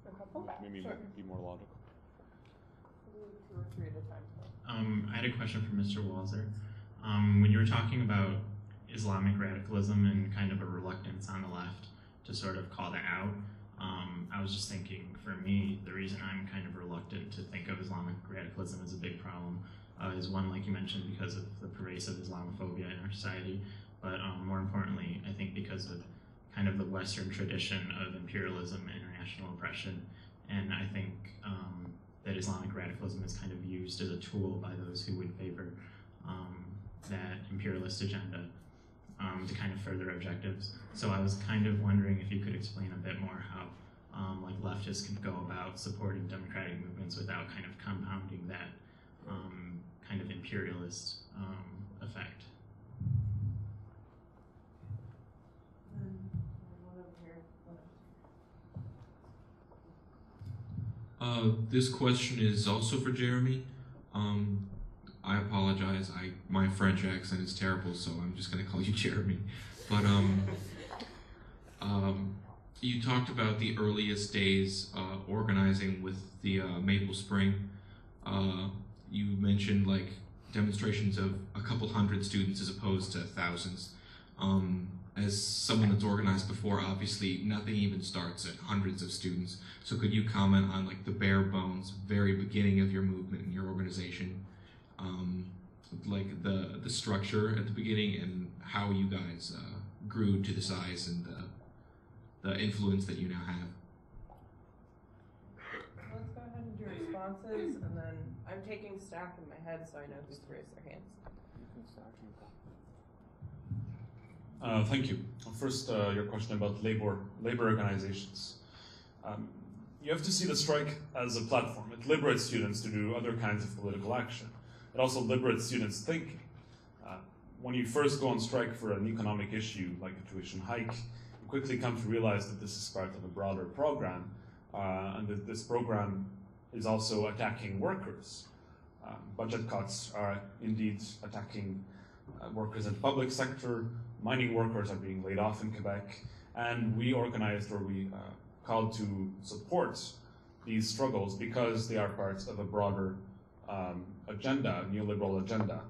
A couple? Maybe Sure. be more logical. We'll do 2 or 3 at a time. I had a question for Mr. Walzer. When you were talking about Islamic radicalism and kind of a reluctance on the left to sort of call that out, I was just thinking, for me, the reason I'm kind of reluctant to think of Islamic radicalism as a big problem is one, like you mentioned, because of the pervasive Islamophobia in our society, but more importantly, I think because of kind of the Western tradition of imperialism and international oppression, and I think that Islamic radicalism is kind of used as a tool by those who would favor that imperialist agenda to kind of further objectives. So I was kind of wondering if you could explain a bit more how like leftists can go about supporting democratic movements without kind of compounding that kind of imperialist effect. This question is also for Jeremie. I apologize. My French accent is terrible, so I'm just going to call you Jeremie. But you talked about the earliest days organizing with the Maple Spring. You mentioned like demonstrations of a couple hundred students as opposed to thousands. As someone that's organized before, obviously nothing even starts at hundreds of students. So could you comment on like the bare bones, very beginning of your movement and your organization, like the structure at the beginning and how you guys grew to the size and the influence that you now have? Let's go ahead and do responses, and then I'm taking stack in my head so I know who's raised their hands. Thank you. First, your question about labor organizations. You have to see the strike as a platform. It liberates students to do other kinds of political action. It also liberates students' thinking. When you first go on strike for an economic issue like a tuition hike, you quickly come to realize that this is part of a broader program, and that this program is also attacking workers. Budget cuts are indeed attacking workers in the public sector. Mining workers are being laid off in Quebec, and we organized, or we called to support these struggles because they are part of a broader agenda, neoliberal agenda,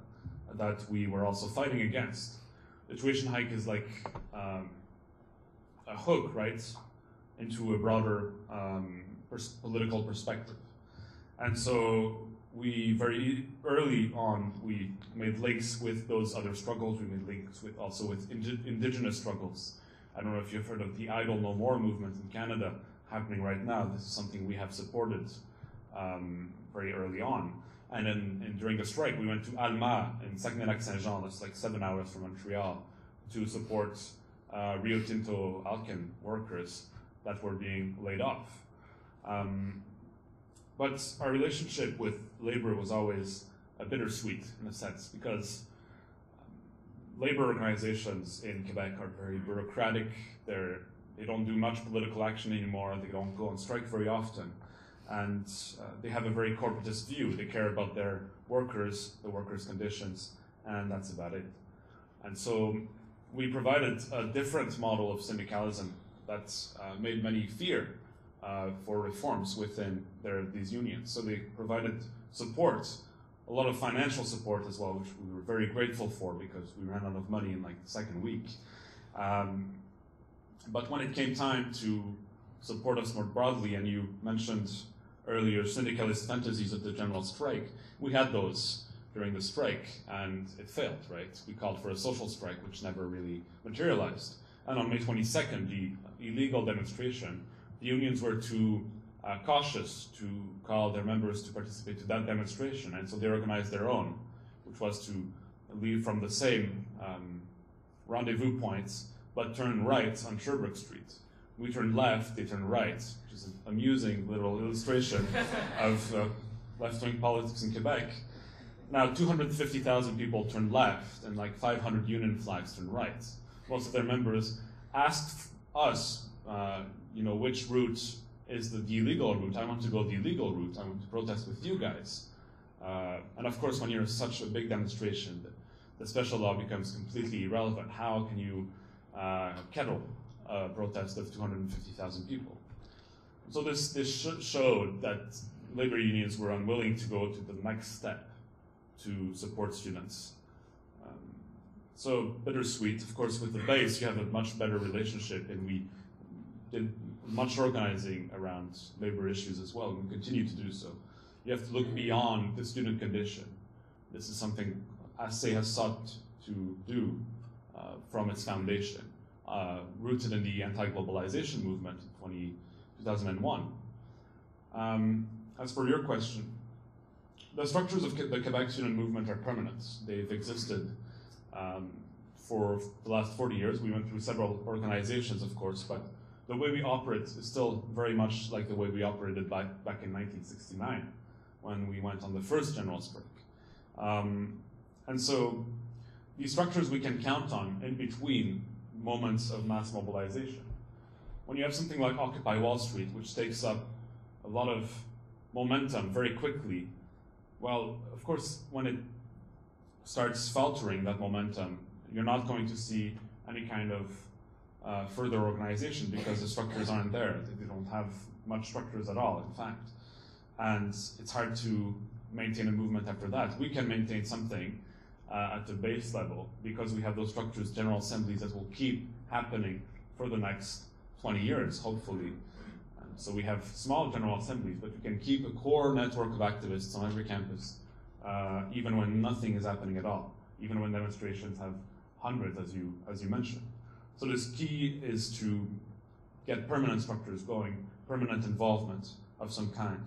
that we were also fighting against. The tuition hike is like a hook, right, into a broader political perspective. And so we very early on, we made links with those other struggles. We made links with also with indigenous struggles. I don't know if you've heard of the Idle No More movement in Canada happening right now. This is something we have supported very early on. And then during the strike, we went to Alma in Saguenay-Lac-Saint-Jean, that's like 7 hours from Montreal, to support Rio Tinto Alcan workers that were being laid off. But our relationship with labor was always a bittersweet in a sense, because labor organizations in Quebec are very bureaucratic. They don't do much political action anymore. They don't go on strike very often. And they have a very corporatist view. They care about their workers, the workers' conditions, and that's about it. And so we provided a different model of syndicalism that made many fear for reforms within these unions. So they provided support, a lot of financial support as well, which we were very grateful for because we ran out of money in like the second week. But when it came time to support us more broadly, and you mentioned earlier syndicalist fantasies of the general strike, we had those during the strike, and it failed, right? We called for a social strike, which never really materialized. And on May 22nd, the illegal demonstration, the unions were too cautious to call their members to participate to that demonstration, and so they organized their own, which was to leave from the same rendezvous points, but turn right on Sherbrooke Street. We turned left, they turned right, which is an amusing little illustration of left-wing politics in Quebec. Now, 250,000 people turned left, and like 500 union flags turned right. Most of their members asked us, which route is the illegal route? I want to go the illegal route. I want to protest with you guys. And of course, when you're such a big demonstration, the special law becomes completely irrelevant. How can you kettle a protest of 250,000 people? So this showed that labor unions were unwilling to go to the next step to support students. So bittersweet, of course, with the base, you have a much better relationship, and we did much organizing around labor issues as well, and we continue to do so. You have to look beyond the student condition. This is something ASSE has sought to do from its foundation, rooted in the anti-globalization movement in 2001. As for your question, the structures of the Quebec student movement are permanent. They've existed for the last 40 years. We went through several organizations, of course, but the way we operate is still very much like the way we operated back in 1969, when we went on the first general strike. And so these structures we can count on in between moments of mass mobilization. When you have something like Occupy Wall Street, which takes up a lot of momentum very quickly, well, of course, when it starts faltering, that momentum, you're not going to see any kind of further organization because the structures aren't there. They don't have much structures at all, in fact. And it's hard to maintain a movement after that. We can maintain something at the base level because we have those structures, general assemblies, that will keep happening for the next 20 years, hopefully. So we have small general assemblies, but we can keep a core network of activists on every campus, even when nothing is happening at all, even when demonstrations have hundreds, as you mentioned. So this key is to get permanent structures going, permanent involvement of some kind.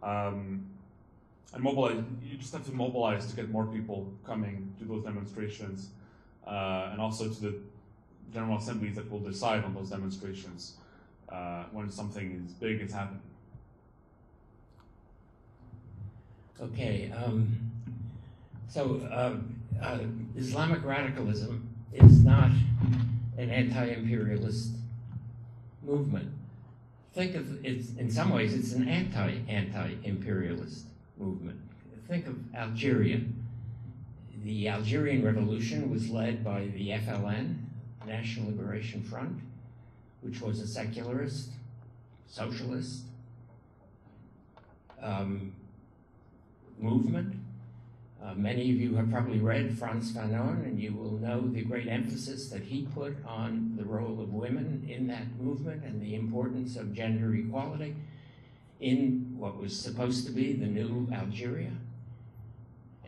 And mobilize, you just have to mobilize to get more people coming to those demonstrations, and also to the general assemblies that will decide on those demonstrations when something is big is happening. Okay, Islamic radicalism is not an anti-imperialist movement. Think of it, in some ways, it's an anti-imperialist movement. Think of Algeria. The Algerian Revolution was led by the FLN, National Liberation Front, which was a secularist, socialist movement. Many of you have probably read Frantz Fanon, and you will know the great emphasis that he put on the role of women in that movement and the importance of gender equality. in what was supposed to be the new Algeria.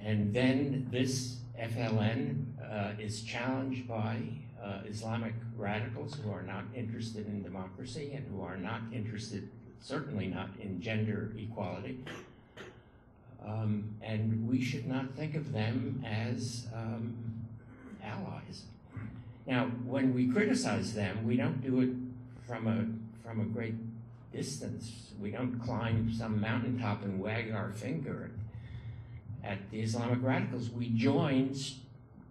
And then this FLN is challenged by Islamic radicals who are not interested in democracy and who are not interested, certainly not in gender equality. And we should not think of them as allies. Now, when we criticize them, we don't do it from a great distance. We don't climb some mountaintop and wag our finger at the Islamic radicals. We join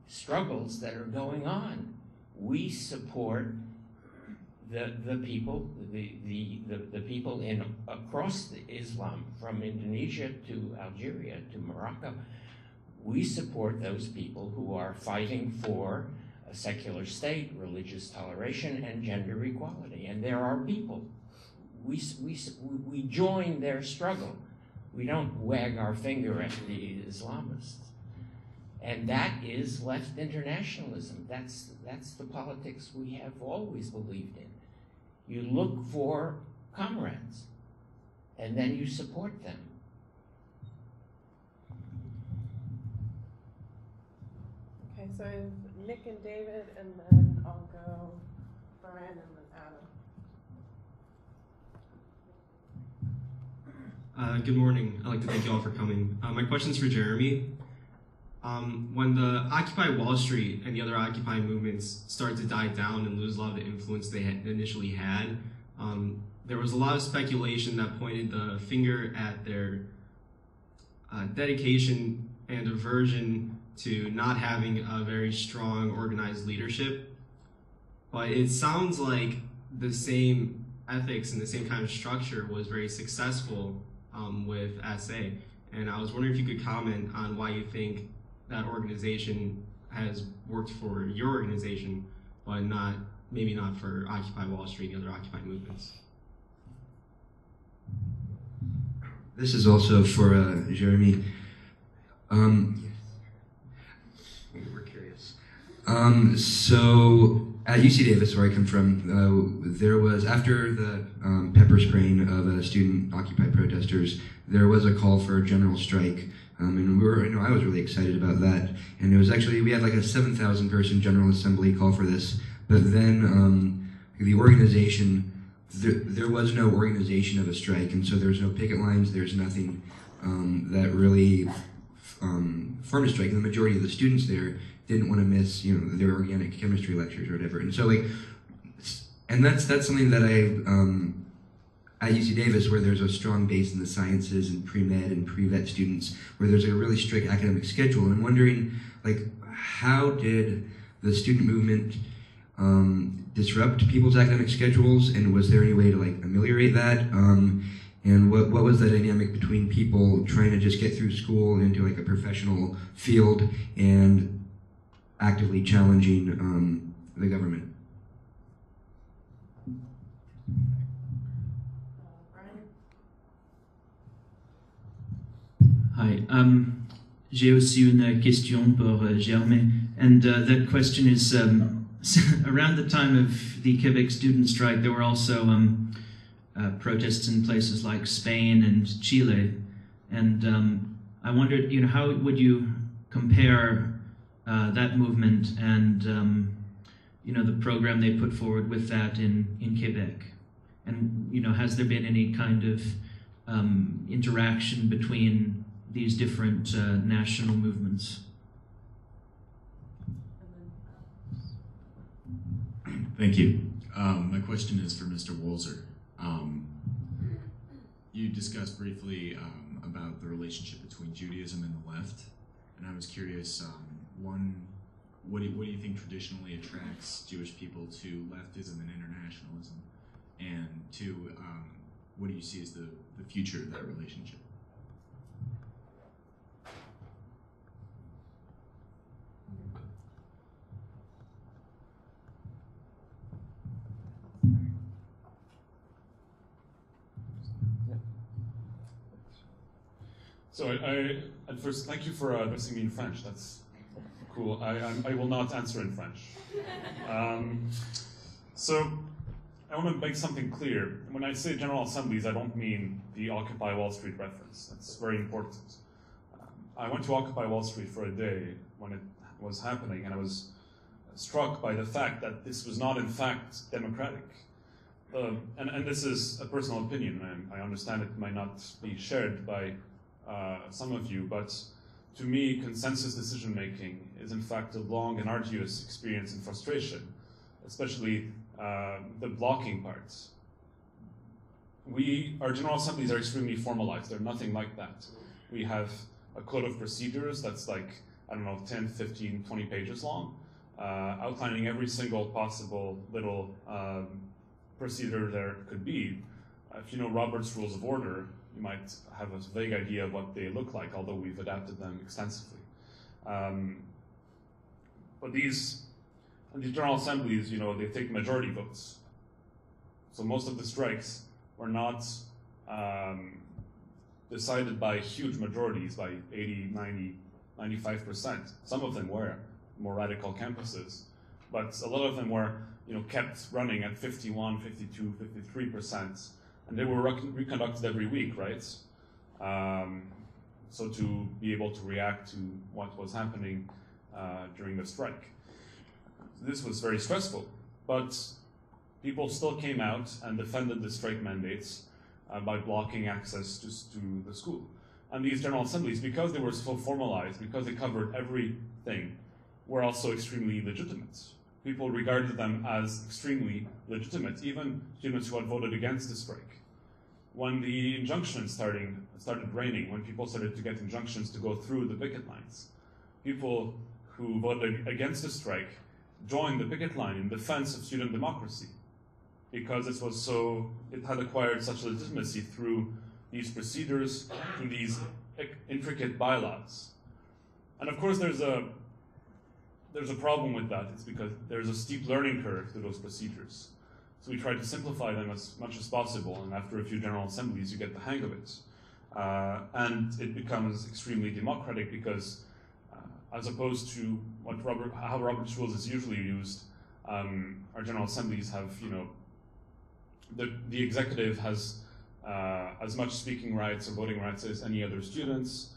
struggles that are going on. We support the people, the people in across Islam, from Indonesia to Algeria to Morocco. We support those people who are fighting for a secular state, religious toleration, and gender equality. And there are people. We join their struggle. We don't wag our finger at the Islamists. And that is left internationalism. That's the politics we have always believed in. You look for comrades, and then you support them. Okay, so I have Nick and David, and then I'll go Brian and then Adam. Good morning. I'd like to thank you all for coming. My question's for Jeremie. When the Occupy Wall Street and the other Occupy movements started to die down and lose a lot of the influence they had initially had, there was a lot of speculation that pointed the finger at their dedication and aversion to not having a very strong organized leadership. But it sounds like the same ethics and the same kind of structure was very successful with ASSE. And I was wondering if you could comment on why you think that organization has worked for your organization, but maybe not for Occupy Wall Street and the other Occupy movements. This is also for Jeremie. We're curious. So at UC Davis, where I come from, there was, after the pepper spraying of student Occupy protesters, there was a call for a general strike. And we were, I was really excited about that. And it was actually, we had like a 7,000 person General Assembly call for this. But then the organization, there was no organization of a strike. And so there's no picket lines, there's nothing that really formed a strike. And the majority of the students there didn't want to miss, their organic chemistry lectures or whatever. And so and that's something that at UC Davis, where there's a strong base in the sciences and pre-med and pre-vet students, where there's a really strict academic schedule. And I'm wondering, how did the student movement disrupt people's academic schedules, and was there any way to ameliorate that? And what was the dynamic between people trying to just get through school and into a professional field and actively challenging the government? Hi. J'ai aussi une question pour Jeremie, and that question is, around the time of the Quebec student strike, there were also protests in places like Spain and Chile, and I wondered, how would you compare that movement and the program they put forward with that in Quebec, and has there been any kind of interaction between these different national movements? Thank you. My question is for Mr. Walzer. You discussed briefly about the relationship between Judaism and the left, and I was curious, one, what do you think traditionally attracts Jewish people to leftism and internationalism? And two, what do you see as the future of that relationship? So at first, thank you for addressing me in French. That's cool. I will not answer in French. So I want to make something clear. When I say General Assemblies, I don't mean the Occupy Wall Street reference. That's very important. I went to Occupy Wall Street for a day when it was happening, and I was struck by the fact that this was not in fact democratic. And this is a personal opinion, and I understand it might not be shared by some of you, but to me, consensus decision-making is in fact a long and arduous experience and frustration, especially the blocking parts. Our General Assemblies are extremely formalized. They're nothing like that. We have a code of procedures that's like, I don't know, 10, 15, 20 pages long, outlining every single possible little procedure there could be. If you know Robert's Rules of Order, you might have a vague idea of what they look like, although we've adapted them extensively. But these General Assemblies, you know, they take majority votes. So most of the strikes were not decided by huge majorities, by 80, 90, 95%. Some of them were more radical campuses, but a lot of them were, you know, kept running at 51, 52, 53%, and they were reconducted every week, right? So to be able to react to what was happening during the strike. This was very stressful, but people still came out and defended the strike mandates by blocking access to the school. And these General Assemblies, because they were so formalized, because they covered everything, were also extremely legitimate. People regarded them as extremely legitimate, even students who had voted against the strike. When the injunctions started raining, when people started to get injunctions to go through the picket lines, people who voted against the strike joined the picket line in defense of student democracy, because it had acquired such legitimacy through these procedures, through these intricate bylaws. And of course there's a problem with that. It's because there's a steep learning curve to those procedures. So we try to simplify them as much as possible, and after a few General Assemblies you get the hang of it. And it becomes extremely democratic because as opposed to how Robert's Rules is usually used, our General Assemblies have, you know, the executive has as much speaking rights or voting rights as any other students.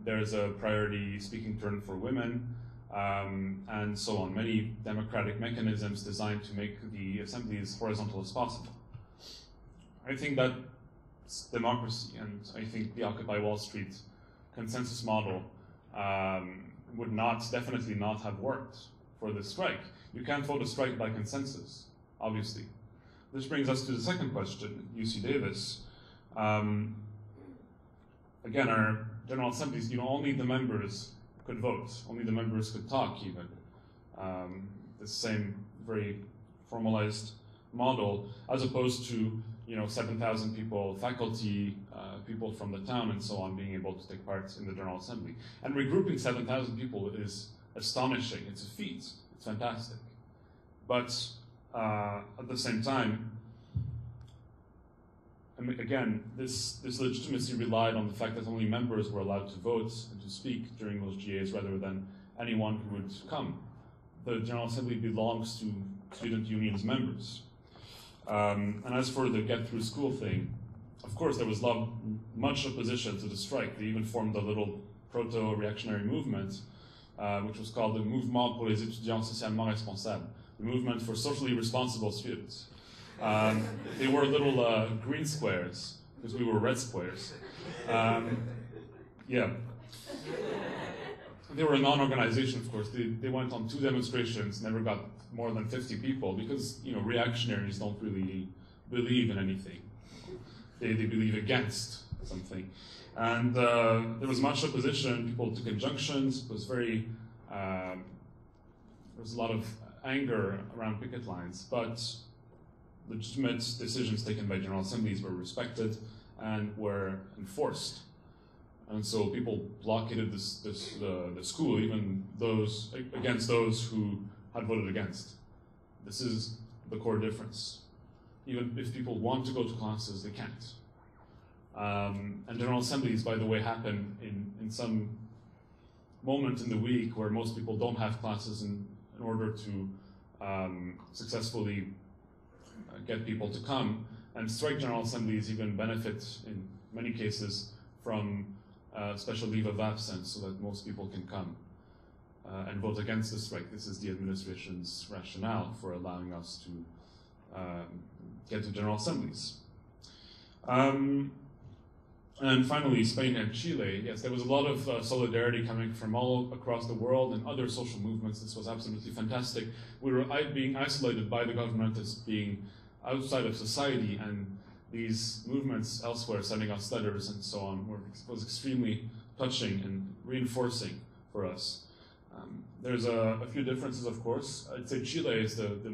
There's a priority speaking turn for women, and so on. Many democratic mechanisms designed to make the assembly as horizontal as possible. I think that's democracy, and I think the Occupy Wall Street consensus model would definitely not have worked for the strike. You can't vote a strike by consensus, obviously. This brings us to the second question, UC Davis. Again, our General Assemblies, you know, only the members could vote, only the members could talk even. The same very formalized model, as opposed to, you know, 7,000 people, faculty, people from the town and so on being able to take part in the General Assembly. And regrouping 7,000 people is astonishing, it's a feat, it's fantastic. But at the same time, again, this legitimacy relied on the fact that only members were allowed to vote and to speak during those GAs rather than anyone who would come. The General Assembly belongs to student unions members. And as for the get through school thing, of course there was much opposition to the strike. They even formed a little proto-reactionary movement, which was called the Mouvement pour les étudiants socialement responsables, the movement for socially responsible students. They were little green squares, because we were red squares. Yeah. They were a non-organization, of course. They went on 2 demonstrations, never got more than 50 people, because, you know, reactionaries don't really believe in anything. They believe against something. And there was much opposition. People took injunctions. It was very, there was a lot of anger around picket lines, but legitimate decisions taken by General Assemblies were respected and were enforced. And so people blockaded the school, even against those who had voted against. This is the core difference. Even if people want to go to classes, they can't. And General Assemblies, by the way, happen in some moment in the week where most people don't have classes in order to successfully get people to come. And strike General Assemblies even benefit, in many cases, from special leave of absence so that most people can come and vote against the strike. This is the administration's rationale for allowing us to get to General Assemblies. And finally, Spain and Chile. Yes, there was a lot of solidarity coming from all across the world and other social movements. This was absolutely fantastic. We were being isolated by the government as being outside of society, and these movements elsewhere sending us letters and so on was extremely touching and reinforcing for us. There's a few differences, of course. I'd say Chile is the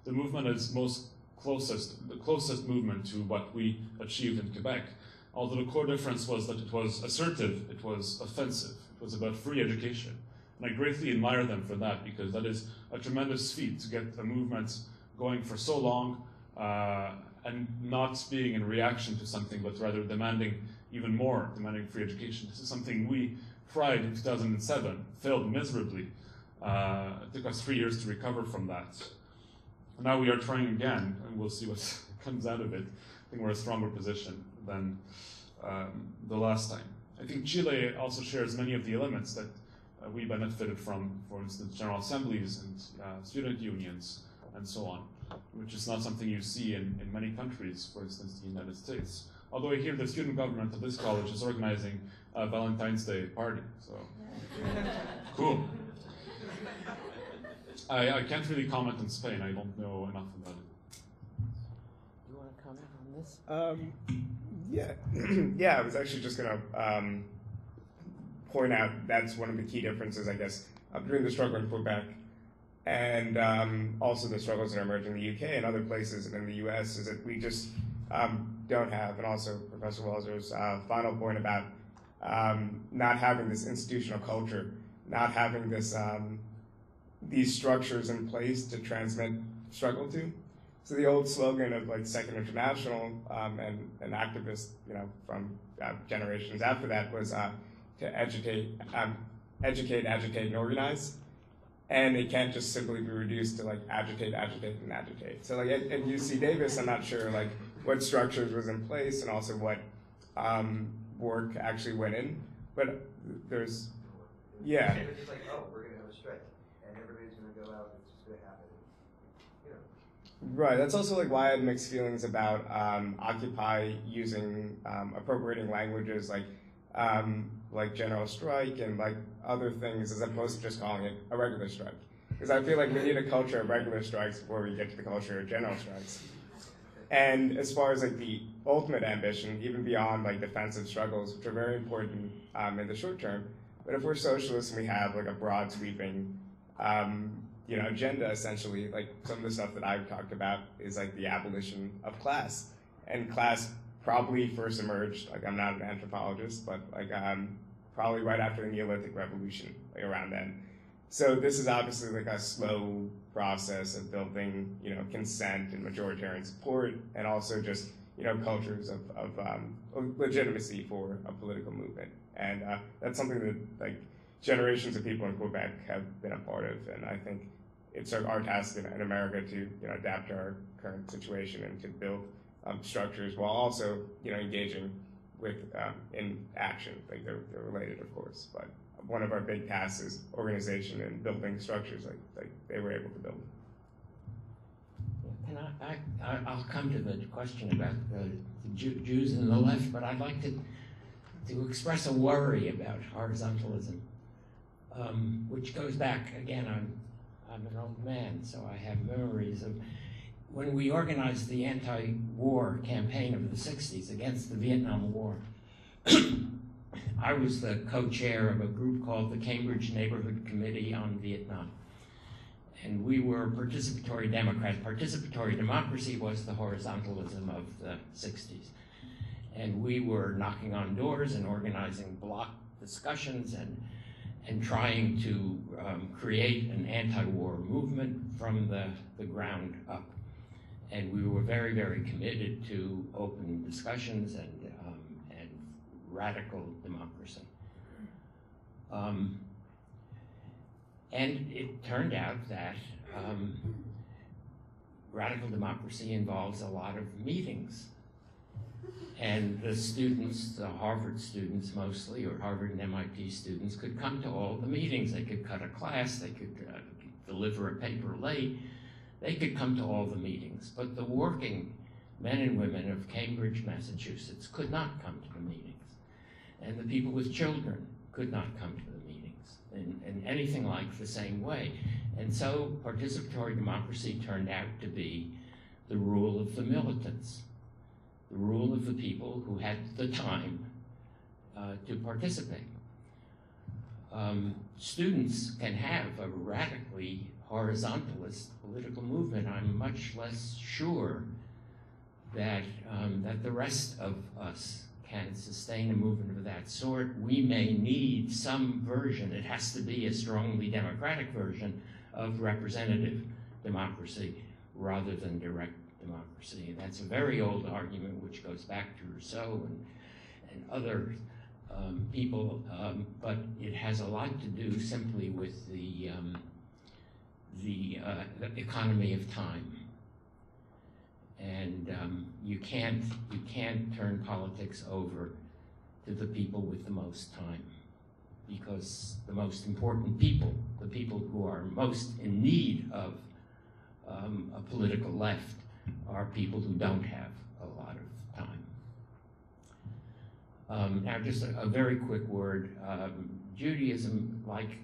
movement is the closest movement to what we achieved in Quebec. Although the core difference was that it was assertive, it was offensive, it was about free education. And I greatly admire them for that, because that is a tremendous feat to get a movement going for so long and not being in reaction to something, but rather demanding even more, demanding free education. This is something we tried in 2007, failed miserably. It took us 3 years to recover from that. And now we are trying again, and we'll see what comes out of it. I think we're in a stronger position than the last time. I think Chile also shares many of the elements that we benefited from, for instance, General Assemblies and student unions and so on, which is not something you see in many countries, for instance, the United States. Although I hear the student government of this college is organizing a Valentine's Day party, so cool. I can't really comment on Spain. I don't know enough about it. You want to comment on this? Yeah, I was actually just going to point out that's one of the key differences, I guess, between the struggle in Quebec and also the struggles that are emerging in the UK and other places and in the US, is that we just don't have, and also Professor Walzer's final point about not having this institutional culture, not having this these structures in place to transmit struggle to. So the old slogan of like Second International and activists, from generations after that was to educate, agitate, and organize. And it can't just simply be reduced to like agitate, and agitate. So like at UC Davis, I'm not sure like what structures was in place and also what work actually went in. But there's, yeah. It's just like, oh, we're going to have a strike, and everybody's going to go out, it's just going to happen. Right, that's also like why I had mixed feelings about Occupy using appropriating languages like general strike and like other things, as opposed to just calling it a regular strike. Because I feel like we need a culture of regular strikes before we get to the culture of general strikes. And as far as like the ultimate ambition, even beyond like defensive struggles, which are very important in the short term, but if we're socialists and we have like a broad sweeping agenda, essentially, like some of the stuff that I've talked about is like the abolition of class. And class probably first emerged, like I'm not an anthropologist, but like probably right after the Neolithic Revolution, like around then. So this is obviously like a slow process of building, consent and majoritarian support, and also just, cultures of legitimacy for a political movement. And that's something that like generations of people in Quebec have been a part of, and I think it's our task in America to adapt to our current situation and to build structures while also engaging with in action. Like they're related, of course, but one of our big tasks is organization and building structures like they were able to build. Can I'll come to the question about the Jews and the left, but I'd like to express a worry about horizontalism, which goes back, again, I'm an old man, so I have memories of when we organized the anti-war campaign of the 60s against the Vietnam War. I was the co-chair of a group called the Cambridge Neighborhood Committee on Vietnam. And we were participatory Democrats. Participatory democracy was the horizontalism of the 60s. And we were knocking on doors and organizing block discussions and trying to create an anti-war movement from the ground up. And we were very, very committed to open discussions and radical democracy. And it turned out that radical democracy involves a lot of meetings. And the students, the Harvard students mostly, or Harvard and MIT students, could come to all the meetings. They could cut a class, they could deliver a paper late, they could come to all the meetings. But the working men and women of Cambridge, Massachusetts could not come to the meetings. And the people with children could not come to the meetings in anything like the same way. And so participatory democracy turned out to be the rule of the militants, the rule of the people who had the time to participate. Students can have a radically horizontalist political movement. I'm much less sure that, that the rest of us can sustain a movement of that sort. We may need some version, it has to be a strongly democratic version of representative democracy rather than direct democracy. And that's a very old argument which goes back to Rousseau and other people, but it has a lot to do simply with the economy of time. And you can't turn politics over to the people with the most time, because the most important people, the people who are most in need of a political left, are people who don't have a lot of time. Now, just a very quick word. Judaism, like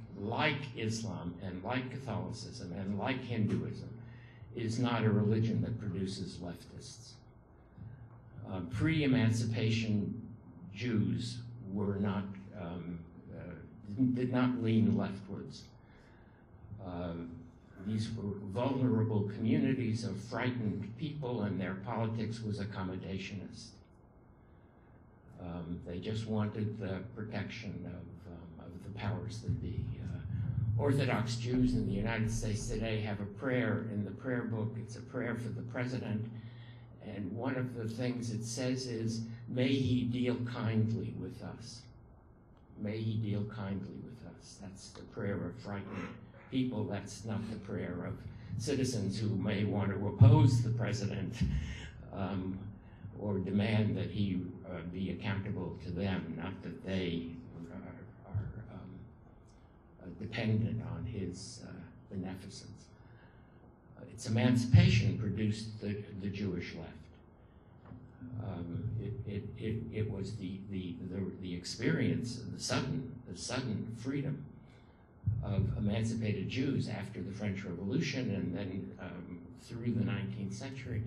Islam and like Catholicism and like Hinduism, is not a religion that produces leftists. Pre-emancipation Jews were not, did not lean leftwards. These were vulnerable communities of frightened people, and their politics was accommodationist. They just wanted the protection of the powers that be. Orthodox Jews in the United States today have a prayer in the prayer book. It's a prayer for the president. And one of the things it says is, may he deal kindly with us. May he deal kindly with us. That's the prayer of frightened people. That's not the prayer of citizens who may want to oppose the president or demand that he be accountable to them, not that they dependent on his beneficence. Its emancipation produced the Jewish left. It was the experience of the sudden freedom of emancipated Jews after the French Revolution and then through the 19th century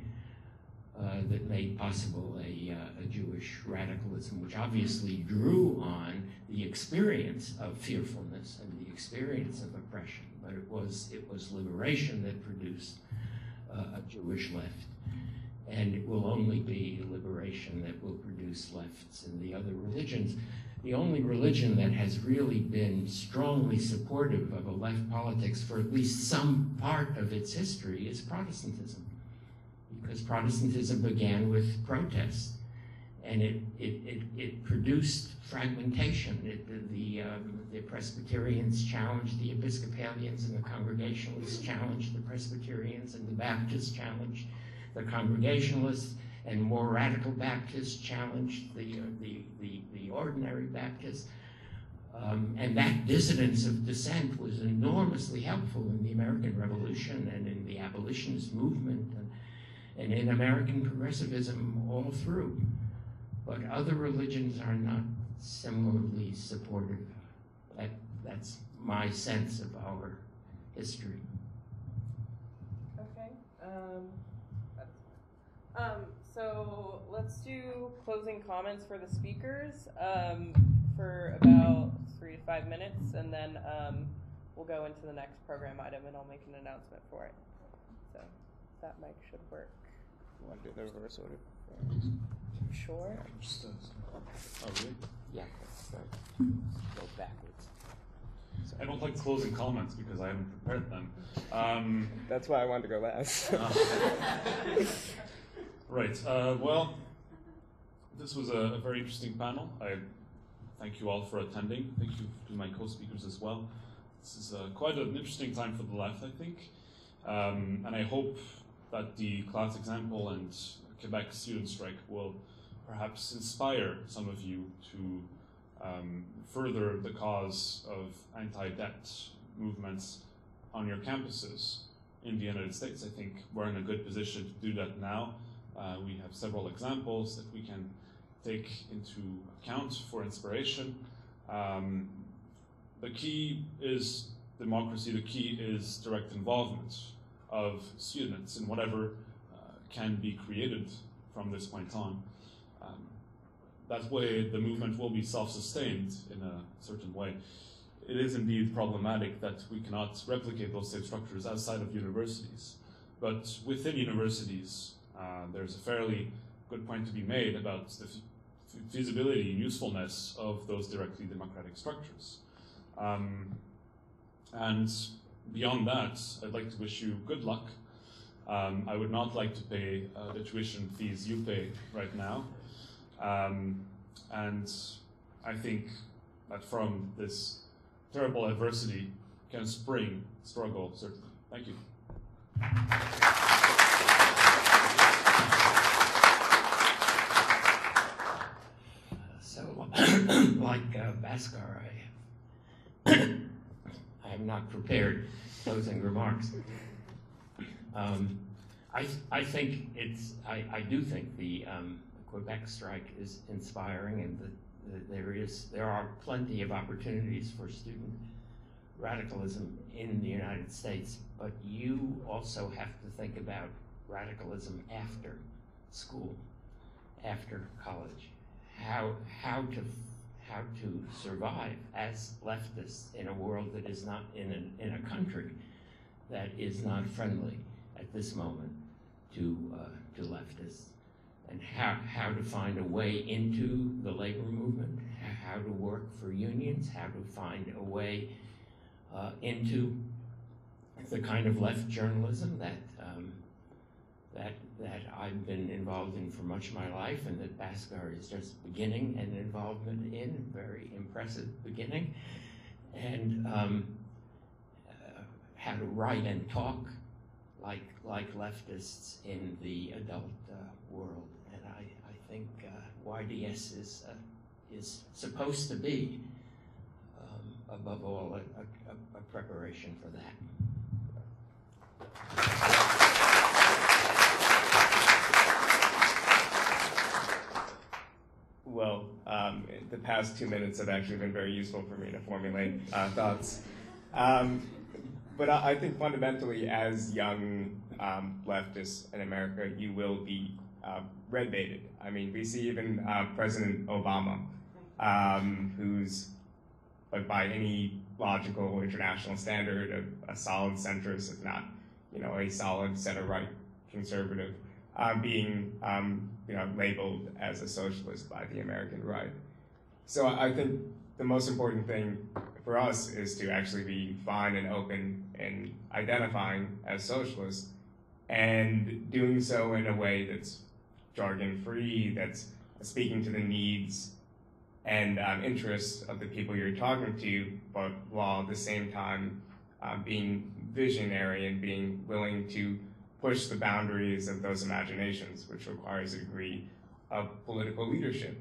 that made possible a Jewish radicalism, which obviously drew on the experience of fearfulness and the experience of oppression, but it was liberation that produced a Jewish left. And it will only be liberation that will produce lefts in the other religions. The only religion that has really been strongly supportive of a left politics for at least some part of its history is Protestantism. Because Protestantism began with protest, and it produced fragmentation. The Presbyterians challenged the Episcopalians, and the Congregationalists challenged the Presbyterians, and the Baptists challenged the Congregationalists, and more radical Baptists challenged the ordinary Baptists. And that dissidence of dissent was enormously helpful in the American Revolution and in the abolitionist movement and in American progressivism all through. But other religions are not similarly supportive. That's my sense of our history. Okay. So let's do closing comments for the speakers for about 3 to 5 minutes, and then we'll go into the next program item, and I'll make an announcement for it. So that mic should work. You want to do the reverse order? Sure. Oh, really? Yeah, go backwards. I don't like closing comments because I haven't prepared them. That's why I wanted to go last. Right. Well, this was a very interesting panel. I thank you all for attending. Thank you to my co-speakers as well. This is quite an interesting time for the left, I think. And I hope that the class example and Quebec student strike will perhaps inspire some of you to further the cause of anti-debt movements on your campuses in the United States. I think we're in a good position to do that now. We have several examples that we can take into account for inspiration. The key is democracy. The key is direct involvement of students in whatever can be created from this point on. That way, the movement will be self-sustained in a certain way. It is indeed problematic that we cannot replicate those same structures outside of universities. But within universities, there's a fairly good point to be made about the feasibility and usefulness of those directly democratic structures. And beyond that, I'd like to wish you good luck. I would not like to pay the tuition fees you pay right now. And I think that from this terrible adversity can spring struggle, certainly. Thank you. So, like Bhaskar, I am not prepared closing remarks. I think I do think the Quebec strike is inspiring, and there are plenty of opportunities for student radicalism in the United States, but you also have to think about radicalism after school, after college, how to survive as leftists in a world that is not in a country that is not friendly at this moment to leftists, and how to find a way into the labor movement, how to work for unions, how to find a way into the kind of left journalism that I've been involved in for much of my life, and that Bhaskar is just beginning an involvement in, very impressive beginning, and how to write and talk like leftists in the adult world. And I think YDS is supposed to be, above all, a preparation for that. Well, the past 2 minutes have actually been very useful for me to formulate thoughts. But I think fundamentally, as young leftists in America, you will be red-baited. I mean, we see even President Obama, who's, by any logical international standard, a solid centrist, if not, a solid center-right conservative, being, labeled as a socialist by the American right. So I think the most important thing for us is to actually be fine and open in identifying as socialists, and doing so in a way that's jargon-free, that's speaking to the needs and interests of the people you're talking to, but while at the same time being visionary and being willing to push the boundaries of those imaginations, which requires a degree of political leadership.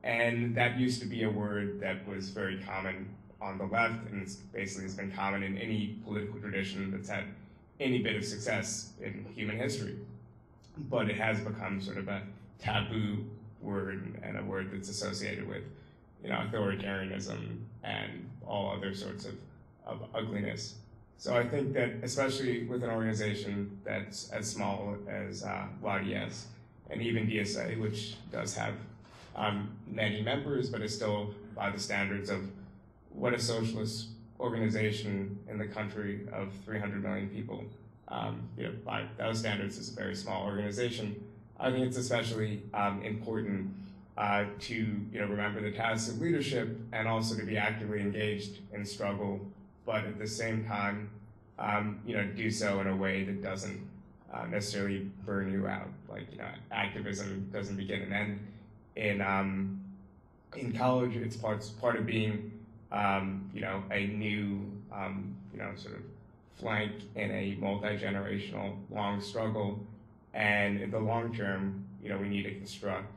And that used to be a word that was very common on the left, and basically has been common in any political tradition that's had any bit of success in human history. But it has become sort of a taboo word, and a word that's associated with, authoritarianism and all other sorts of ugliness. So I think that, especially with an organization that's as small as YDS, and even DSA, which does have many members, but is still by the standards of what a socialist organization in the country of 300 million people, by those standards, is a very small organization. I think it's especially important to remember the tasks of leadership, and also to be actively engaged in struggle, but at the same time, do so in a way that doesn't necessarily burn you out. Like, activism doesn't begin and end. In college, it's part of being, a new, sort of flank in a multi-generational long struggle. And in the long term, we need to construct,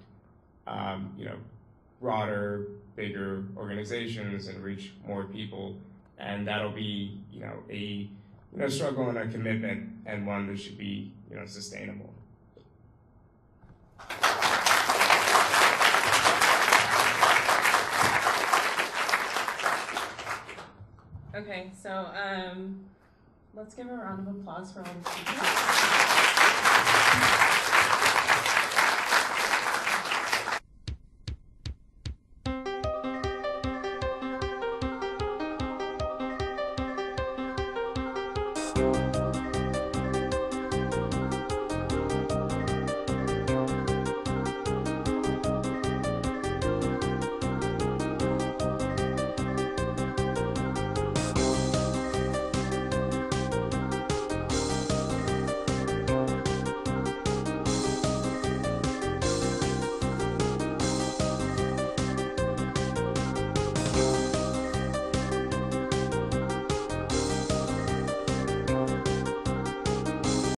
broader, bigger organizations and reach more people. And that'll be, a struggle and a commitment, and one that should be, sustainable. Okay, so let's give a round of applause for all the speakers.